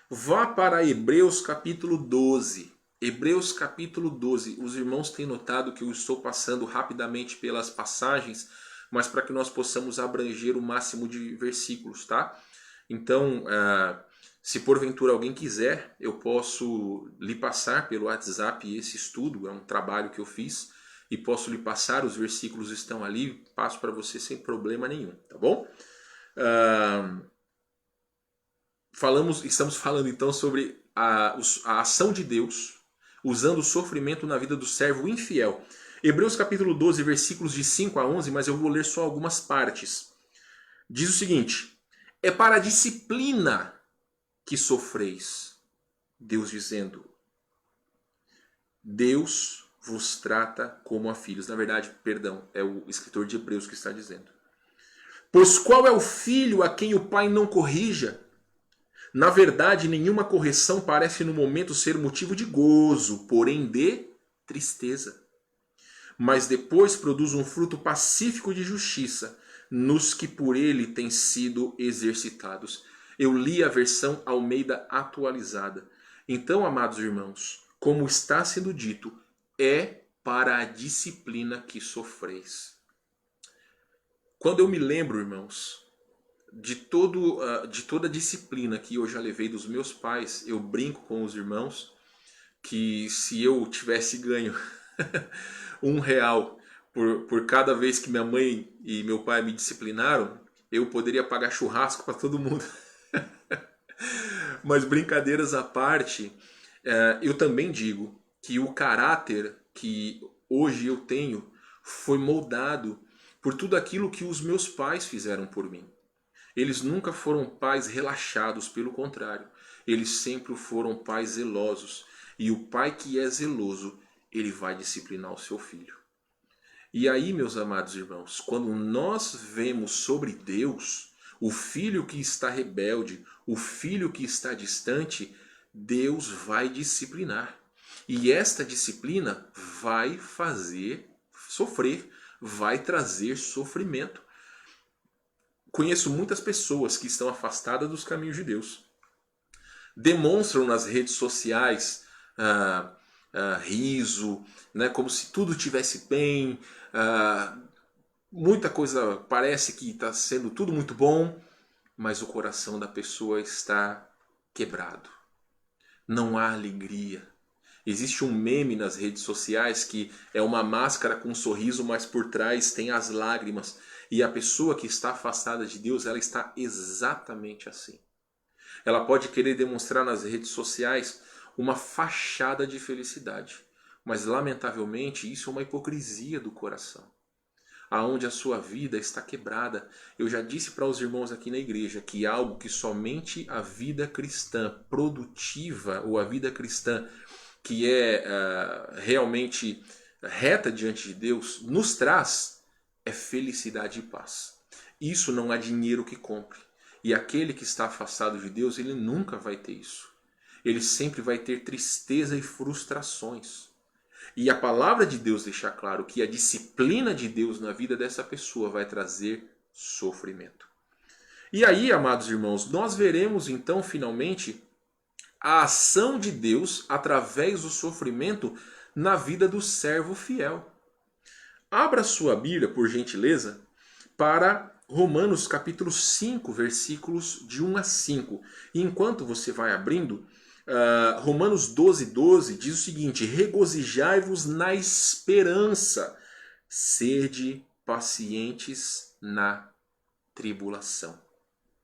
Vá para Hebreus capítulo 12. Hebreus capítulo 12. Os irmãos têm notado que eu estou passando rapidamente pelas passagens, mas para que nós possamos abranger o máximo de versículos, tá? Então, se porventura alguém quiser, eu posso lhe passar pelo WhatsApp esse estudo, é um trabalho que eu fiz, e posso lhe passar, os versículos estão ali, passo para você sem problema nenhum, tá bom? Estamos falando então sobre a ação de Deus usando o sofrimento na vida do servo infiel. Hebreus capítulo 12, versículos de 5 a 11, mas eu vou ler só algumas partes. Diz o seguinte: é para a disciplina que sofreis. Deus dizendo, Deus vos trata como a filhos. Na verdade, perdão, é o escritor de Hebreus que está dizendo. Pois qual é o filho a quem o pai não corrija? Na verdade, nenhuma correção parece no momento ser motivo de gozo, porém de tristeza. Mas depois produz um fruto pacífico de justiça nos que por ele têm sido exercitados. Eu li a versão Almeida atualizada. Então, amados irmãos, como está sendo dito, é para a disciplina que sofreis. Quando eu me lembro, irmãos, de toda a disciplina que eu já levei dos meus pais, eu brinco com os irmãos que se eu tivesse ganho R$1 por cada vez que minha mãe e meu pai me disciplinaram, eu poderia pagar churrasco para todo mundo. Mas brincadeiras à parte, eu também digo que o caráter que hoje eu tenho foi moldado por tudo aquilo que os meus pais fizeram por mim. Eles nunca foram pais relaxados, pelo contrário. Eles sempre foram pais zelosos. E o pai que é zeloso, ele vai disciplinar o seu filho. E aí, meus amados irmãos, quando nós vemos sobre Deus, o filho que está rebelde, o filho que está distante, Deus vai disciplinar. E esta disciplina vai fazer sofrer, vai trazer sofrimento. Conheço muitas pessoas que estão afastadas dos caminhos de Deus. Demonstram nas redes sociais riso, né, como se tudo estivesse bem. Muita coisa parece que está sendo tudo muito bom, mas o coração da pessoa está quebrado. Não há alegria. Existe um meme nas redes sociais que é uma máscara com um sorriso, mas por trás tem as lágrimas. E a pessoa que está afastada de Deus, ela está exatamente assim. Ela pode querer demonstrar nas redes sociais uma fachada de felicidade. Mas, lamentavelmente, isso é uma hipocrisia do coração. Aonde a sua vida está quebrada. Eu já disse para os irmãos aqui na igreja que algo que somente a vida cristã produtiva, ou a vida cristã que é realmente reta diante de Deus, nos traz é felicidade e paz. Isso não há dinheiro que compre. E aquele que está afastado de Deus, ele nunca vai ter isso. Ele sempre vai ter tristeza e frustrações. E a palavra de Deus deixa claro que a disciplina de Deus na vida dessa pessoa vai trazer sofrimento. E aí, amados irmãos, nós veremos então finalmente a ação de Deus através do sofrimento na vida do servo fiel. Abra sua Bíblia, por gentileza, para Romanos capítulo 5, versículos de 1 a 5. E enquanto você vai abrindo, Romanos 12, 12 diz o seguinte: regozijai-vos na esperança, sede pacientes na tribulação.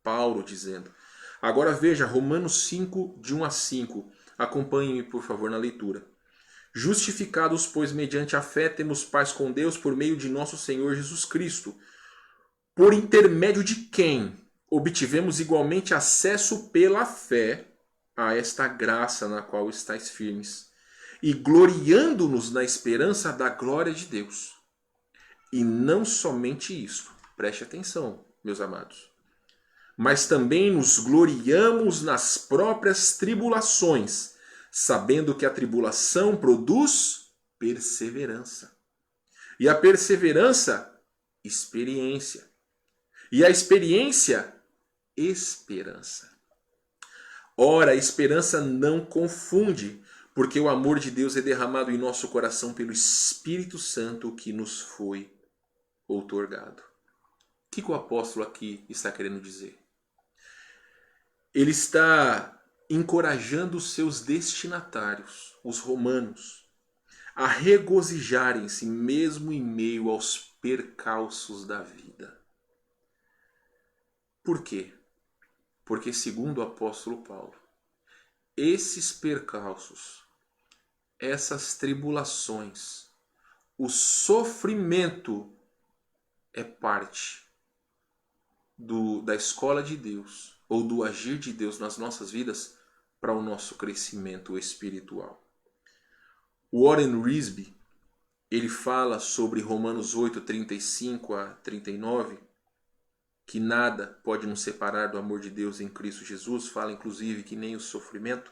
Paulo dizendo. Agora veja Romanos 5, de 1 a 5. Acompanhe-me, por favor, na leitura. Justificados, pois, mediante a fé, temos paz com Deus por meio de nosso Senhor Jesus Cristo, por intermédio de quem obtivemos igualmente acesso pela fé a esta graça na qual estáis firmes, e gloriando-nos na esperança da glória de Deus. E não somente isso, preste atenção, meus amados, mas também nos gloriamos nas próprias tribulações, sabendo que a tribulação produz perseverança. E a perseverança, experiência. E a experiência, esperança. Ora, a esperança não confunde, porque o amor de Deus é derramado em nosso coração pelo Espírito Santo que nos foi outorgado. O que o apóstolo aqui está querendo dizer? Ele está encorajando os seus destinatários, os romanos, a regozijarem-se mesmo em meio aos percalços da vida. Por quê? Porque, segundo o apóstolo Paulo, esses percalços, essas tribulações, o sofrimento é parte da escola de Deus ou do agir de Deus nas nossas vidas para o nosso crescimento espiritual. O Warren Wiersbe, ele fala sobre Romanos 8, 35 a 39, que nada pode nos separar do amor de Deus em Cristo Jesus, fala inclusive que nem o sofrimento.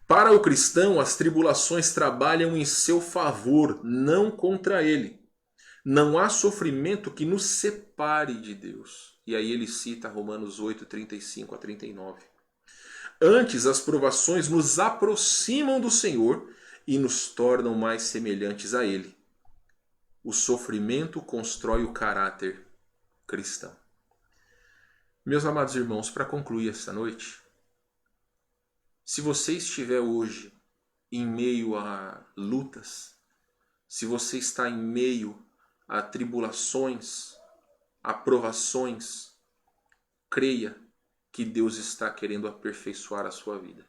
Para o cristão, as tribulações trabalham em seu favor, não contra ele. Não há sofrimento que nos separe de Deus. E aí ele cita Romanos 8, 35 a 39. Antes, as provações nos aproximam do Senhor e nos tornam mais semelhantes a Ele. O sofrimento constrói o caráter cristão. Meus amados irmãos, para concluir essa noite, se você estiver hoje em meio a lutas, se você está em meio a tribulações, a provações, creia que Deus está querendo aperfeiçoar a sua vida.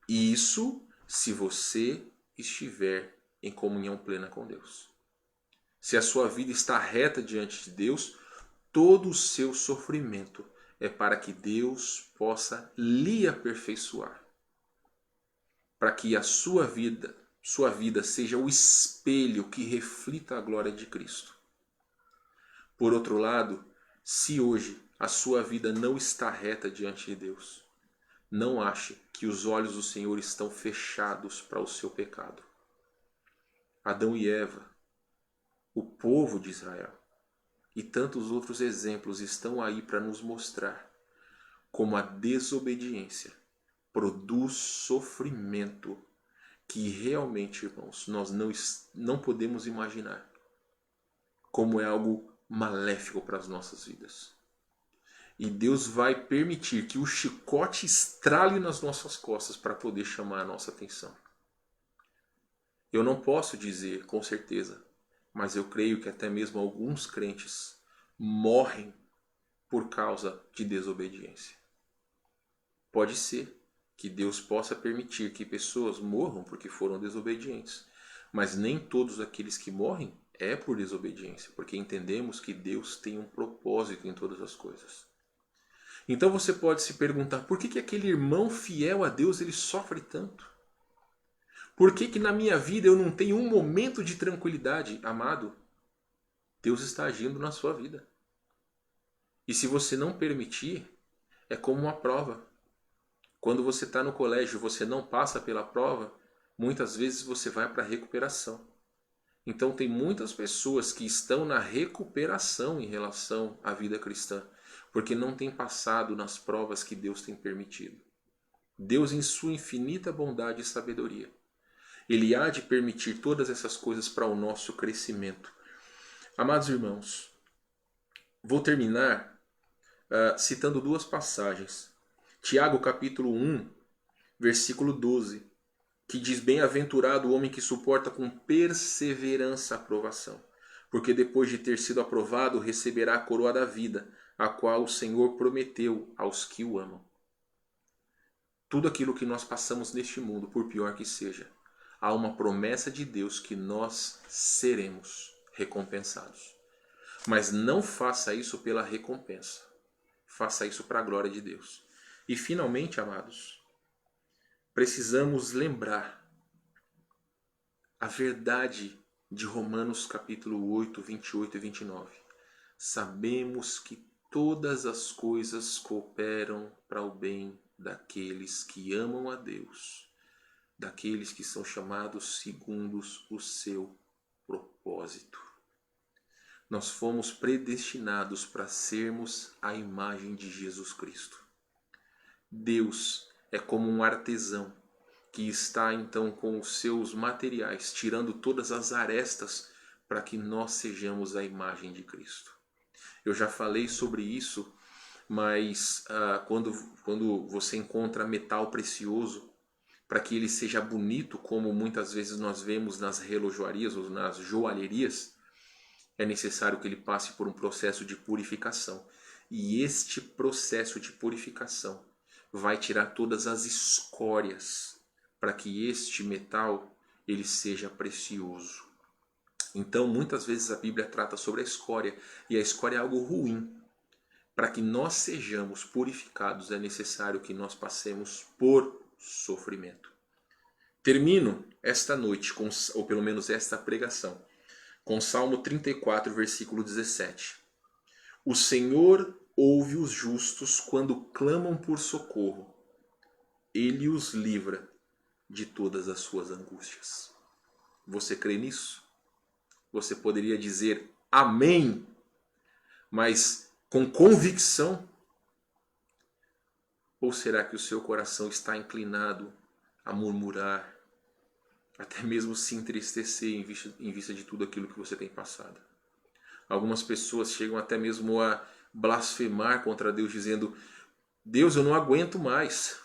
E isso se você estiver em comunhão plena com Deus. Se a sua vida está reta diante de Deus, todo o seu sofrimento é para que Deus possa lhe aperfeiçoar. Para que a sua vida seja o espelho que reflita a glória de Cristo. Por outro lado, se hoje a sua vida não está reta diante de Deus, não ache que os olhos do Senhor estão fechados para o seu pecado. Adão e Eva, o povo de Israel, e tantos outros exemplos estão aí para nos mostrar como a desobediência produz sofrimento que realmente, irmãos, nós não podemos imaginar como é algo maléfico para as nossas vidas. E Deus vai permitir que o chicote estrale nas nossas costas para poder chamar a nossa atenção. Eu não posso dizer com certeza, mas eu creio que até mesmo alguns crentes morrem por causa de desobediência. Pode ser que Deus possa permitir que pessoas morram porque foram desobedientes, mas nem todos aqueles que morrem é por desobediência, porque entendemos que Deus tem um propósito em todas as coisas. Então você pode se perguntar, por que aquele irmão fiel a Deus ele sofre tanto? Por que na minha vida eu não tenho um momento de tranquilidade? Amado, Deus está agindo na sua vida. E se você não permitir, é como uma prova. Quando você está no colégio e você não passa pela prova, muitas vezes você vai para a recuperação. Então tem muitas pessoas que estão na recuperação em relação à vida cristã, porque não têm passado nas provas que Deus tem permitido. Deus, em sua infinita bondade e sabedoria, Ele há de permitir todas essas coisas para o nosso crescimento. Amados irmãos, vou terminar citando duas passagens. Tiago capítulo 1, versículo 12, que diz: Bem-aventurado o homem que suporta com perseverança a aprovação, porque depois de ter sido aprovado receberá a coroa da vida, a qual o Senhor prometeu aos que o amam. Tudo aquilo que nós passamos neste mundo, por pior que seja, há uma promessa de Deus que nós seremos recompensados. Mas não faça isso pela recompensa. Faça isso para a glória de Deus. E finalmente, amados, precisamos lembrar a verdade de Romanos capítulo 8, 28 e 29. Sabemos que todas as coisas cooperam para o bem daqueles que amam a Deus, daqueles que são chamados segundo o seu propósito. Nós fomos predestinados para sermos a imagem de Jesus Cristo. Deus é como um artesão que está então com os seus materiais, tirando todas as arestas para que nós sejamos a imagem de Cristo. Eu já falei sobre isso, mas quando você encontra metal precioso, para que ele seja bonito, como muitas vezes nós vemos nas relojoarias ou nas joalherias, é necessário que ele passe por um processo de purificação. E este processo de purificação vai tirar todas as escórias para que este metal ele seja precioso. Então, muitas vezes a Bíblia trata sobre a escória, e a escória é algo ruim. Para que nós sejamos purificados, é necessário que nós passemos por sofrimento. Termino esta noite, ou pelo menos esta pregação, com Salmo 34, versículo 17. O Senhor ouve os justos quando clamam por socorro. Ele os livra de todas as suas angústias. Você crê nisso? Você poderia dizer amém, mas com convicção? Ou será que o seu coração está inclinado a murmurar, até mesmo se entristecer em vista de tudo aquilo que você tem passado? Algumas pessoas chegam até mesmo a blasfemar contra Deus, dizendo: Deus, eu não aguento mais.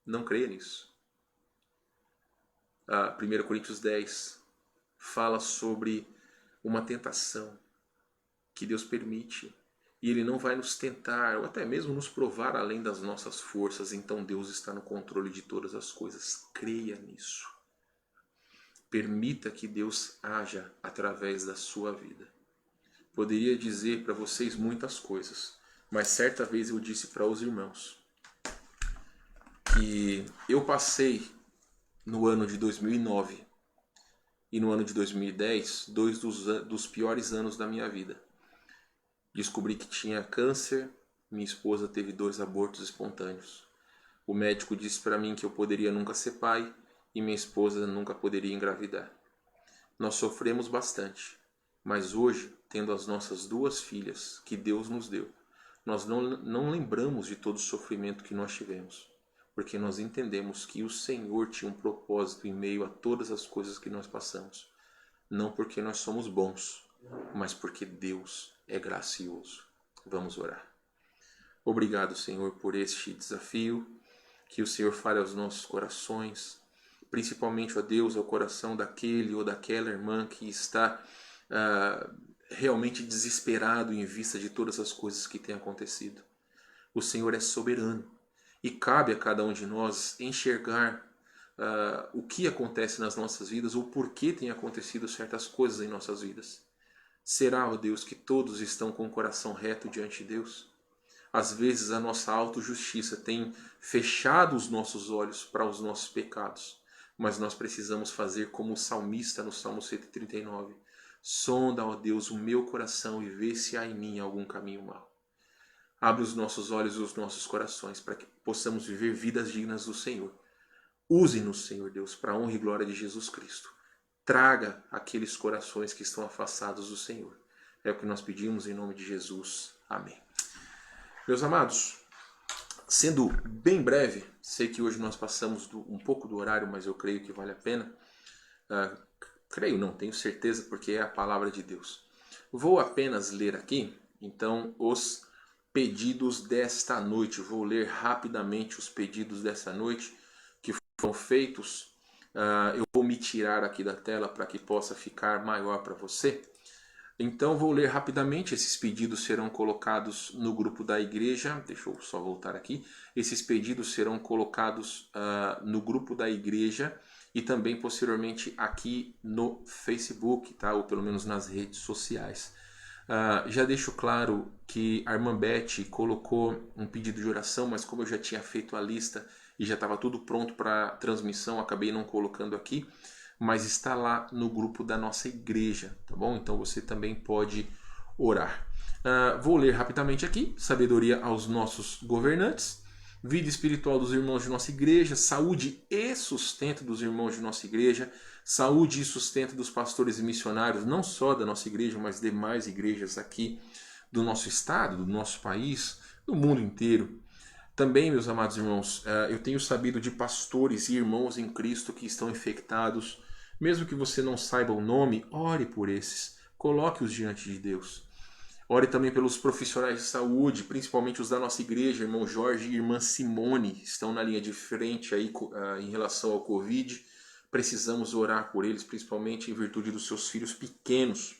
Não creia nisso. 1 Coríntios 10 fala sobre uma tentação que Deus permite, e Ele não vai nos tentar, ou até mesmo nos provar além das nossas forças. Então Deus está no controle de todas as coisas. Creia nisso. Permita que Deus haja através da sua vida. Poderia dizer para vocês muitas coisas, mas certa vez eu disse para os irmãos que eu passei no ano de 2009 e no ano de 2010, dois dos piores anos da minha vida. Descobri que tinha câncer, minha esposa teve 2 abortos espontâneos. O médico disse para mim que eu poderia nunca ser pai e minha esposa nunca poderia engravidar. Nós sofremos bastante, mas hoje, tendo as nossas 2 filhas que Deus nos deu, nós não lembramos de todo o sofrimento que nós tivemos, porque nós entendemos que o Senhor tinha um propósito em meio a todas as coisas que nós passamos. Não porque nós somos bons, mas porque Deus é gracioso. Vamos orar. Obrigado, Senhor, por este desafio, que o Senhor fale aos nossos corações, principalmente, ó Deus, ao coração daquele ou daquela irmã que está realmente desesperado em vista de todas as coisas que têm acontecido. O Senhor é soberano e cabe a cada um de nós enxergar o que acontece nas nossas vidas ou por que tem acontecido certas coisas em nossas vidas. Será, ó Deus, que todos estão com o coração reto diante de Deus? Às vezes a nossa autojustiça tem fechado os nossos olhos para os nossos pecados, mas nós precisamos fazer como o salmista no Salmo 139. Sonda, ó Deus, o meu coração e vê se há em mim algum caminho mau. Abre os nossos olhos e os nossos corações para que possamos viver vidas dignas do Senhor. Use-nos, Senhor Deus, para a honra e glória de Jesus Cristo. Traga aqueles corações que estão afastados do Senhor. É o que nós pedimos em nome de Jesus. Amém. Meus amados, sendo bem breve, sei que hoje nós passamos um pouco do horário, mas eu creio que vale a pena. Tenho certeza, porque é a palavra de Deus. Vou apenas ler aqui, então, os pedidos desta noite. Vou ler rapidamente os pedidos desta noite que foram feitos. Eu vou me tirar aqui da tela para que possa ficar maior para você. Então vou ler rapidamente. Esses pedidos serão colocados no grupo da igreja. Deixa eu só voltar aqui. Esses pedidos serão colocados no grupo da igreja e também posteriormente aqui no Facebook, tá? Ou pelo menos nas redes sociais. Já deixo claro que a irmã Beth colocou um pedido de oração, mas como eu já tinha feito a lista e já estava tudo pronto para transmissão, acabei não colocando aqui, mas está lá no grupo da nossa igreja, tá bom? Então você também pode orar. Vou ler rapidamente aqui: sabedoria aos nossos governantes, vida espiritual dos irmãos de nossa igreja, saúde e sustento dos irmãos de nossa igreja, saúde e sustento dos pastores e missionários, não só da nossa igreja, mas demais igrejas aqui do nosso estado, do nosso país, do mundo inteiro. Também, meus amados irmãos, eu tenho sabido de pastores e irmãos em Cristo que estão infectados. Mesmo que você não saiba o nome, ore por esses, coloque-os diante de Deus. Ore também pelos profissionais de saúde, principalmente os da nossa igreja, irmão Jorge e irmã Simone, estão na linha de frente aí em relação ao Covid. Precisamos orar por eles, principalmente em virtude dos seus filhos pequenos.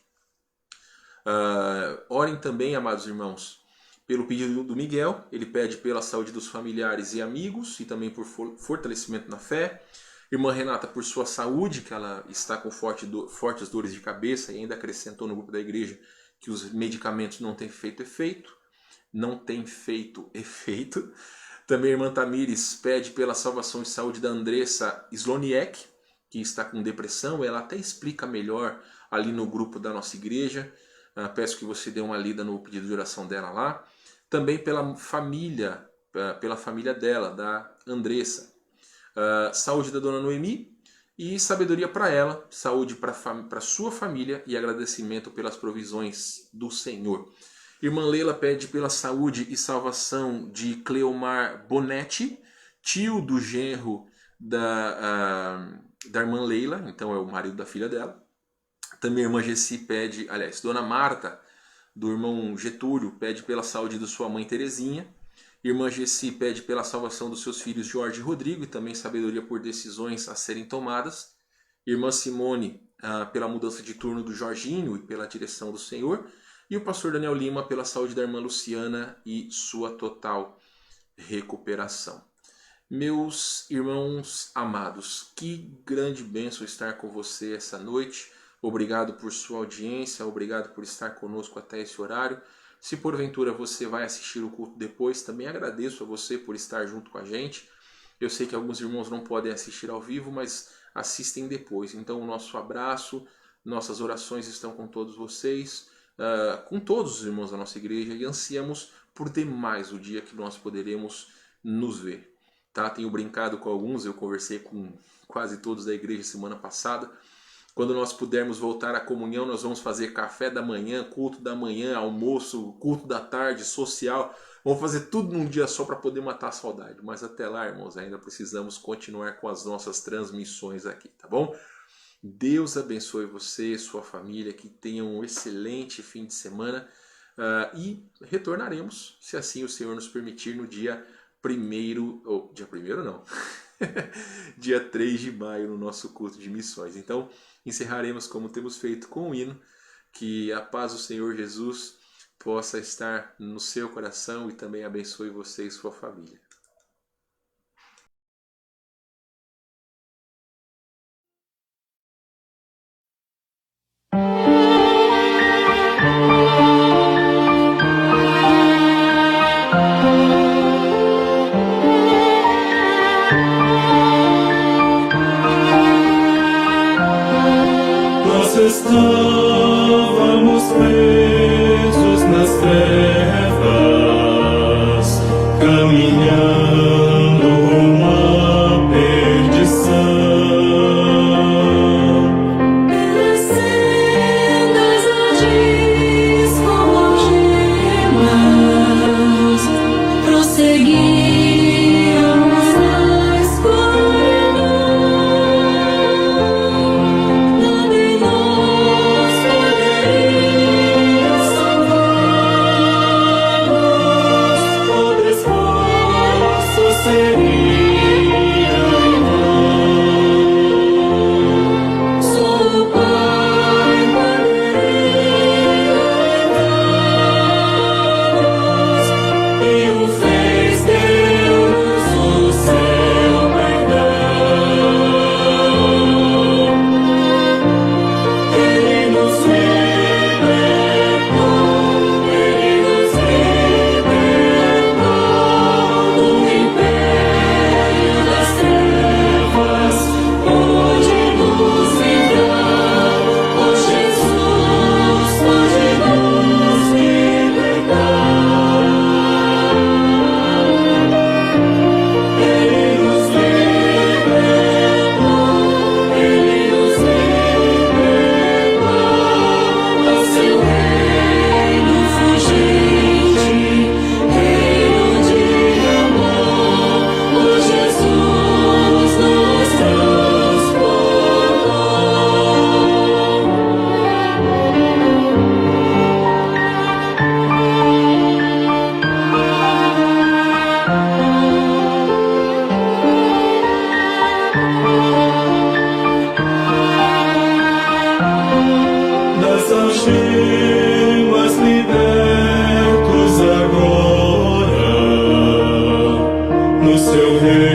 Orem também, amados irmãos, pelo pedido do Miguel. Ele pede pela saúde dos familiares e amigos e também por fortalecimento na fé. Irmã Renata, por sua saúde, que ela está com fortes dores de cabeça, e ainda acrescentou no grupo da igreja que os medicamentos não têm feito efeito. Também a irmã Tamires pede pela salvação e saúde da Andressa Sloniek, que está com depressão. Ela até explica melhor ali no grupo da nossa igreja. Peço que você dê uma lida no pedido de oração dela lá. Também pela família dela, da Andressa. Saúde da dona Noemi e sabedoria para ela, saúde para sua família e agradecimento pelas provisões do Senhor. Irmã Leila pede pela saúde e salvação de Cleomar Bonetti, tio do genro da irmã Leila, então é o marido da filha dela. Também a irmã Gessi pede, dona Marta, do irmão Getúlio, pede pela saúde de sua mãe Terezinha. Irmã Gessi pede pela salvação dos seus filhos Jorge e Rodrigo e também sabedoria por decisões a serem tomadas. Irmã Simone pela mudança de turno do Jorginho e pela direção do Senhor. E o pastor Daniel Lima pela saúde da irmã Luciana e sua total recuperação. Meus irmãos amados, que grande bênção estar com você essa noite. Obrigado por sua audiência, obrigado por estar conosco até esse horário. Se porventura você vai assistir o culto depois, também agradeço a você por estar junto com a gente. Eu sei que alguns irmãos não podem assistir ao vivo, mas assistem depois. Então o nosso abraço, nossas orações estão com todos vocês, com todos os irmãos da nossa igreja, e ansiamos por demais o dia que nós poderemos nos ver. Tá? Tenho brincado com alguns, eu conversei com quase todos da igreja semana passada. Quando nós pudermos voltar à comunhão, nós vamos fazer café da manhã, culto da manhã, almoço, culto da tarde, social. Vamos fazer tudo num dia só para poder matar a saudade. Mas até lá, irmãos, ainda precisamos continuar com as nossas transmissões aqui, tá bom? Deus abençoe você, sua família, que tenham um excelente fim de semana. E retornaremos, se assim o Senhor nos permitir, no dia 1º, dia 1º não, dia 3 de maio, no nosso culto de missões. Então, encerraremos como temos feito com o hino. Que a paz do Senhor Jesus possa estar no seu coração e também abençoe você e sua família.
Estávamos presos nas trevas, caminhando rumo à perdição.
Pelas sendas agis como algemas, prosseguíamos na escuridão. Nada em nós poderia salvar-nos, todo esforço
seu reino.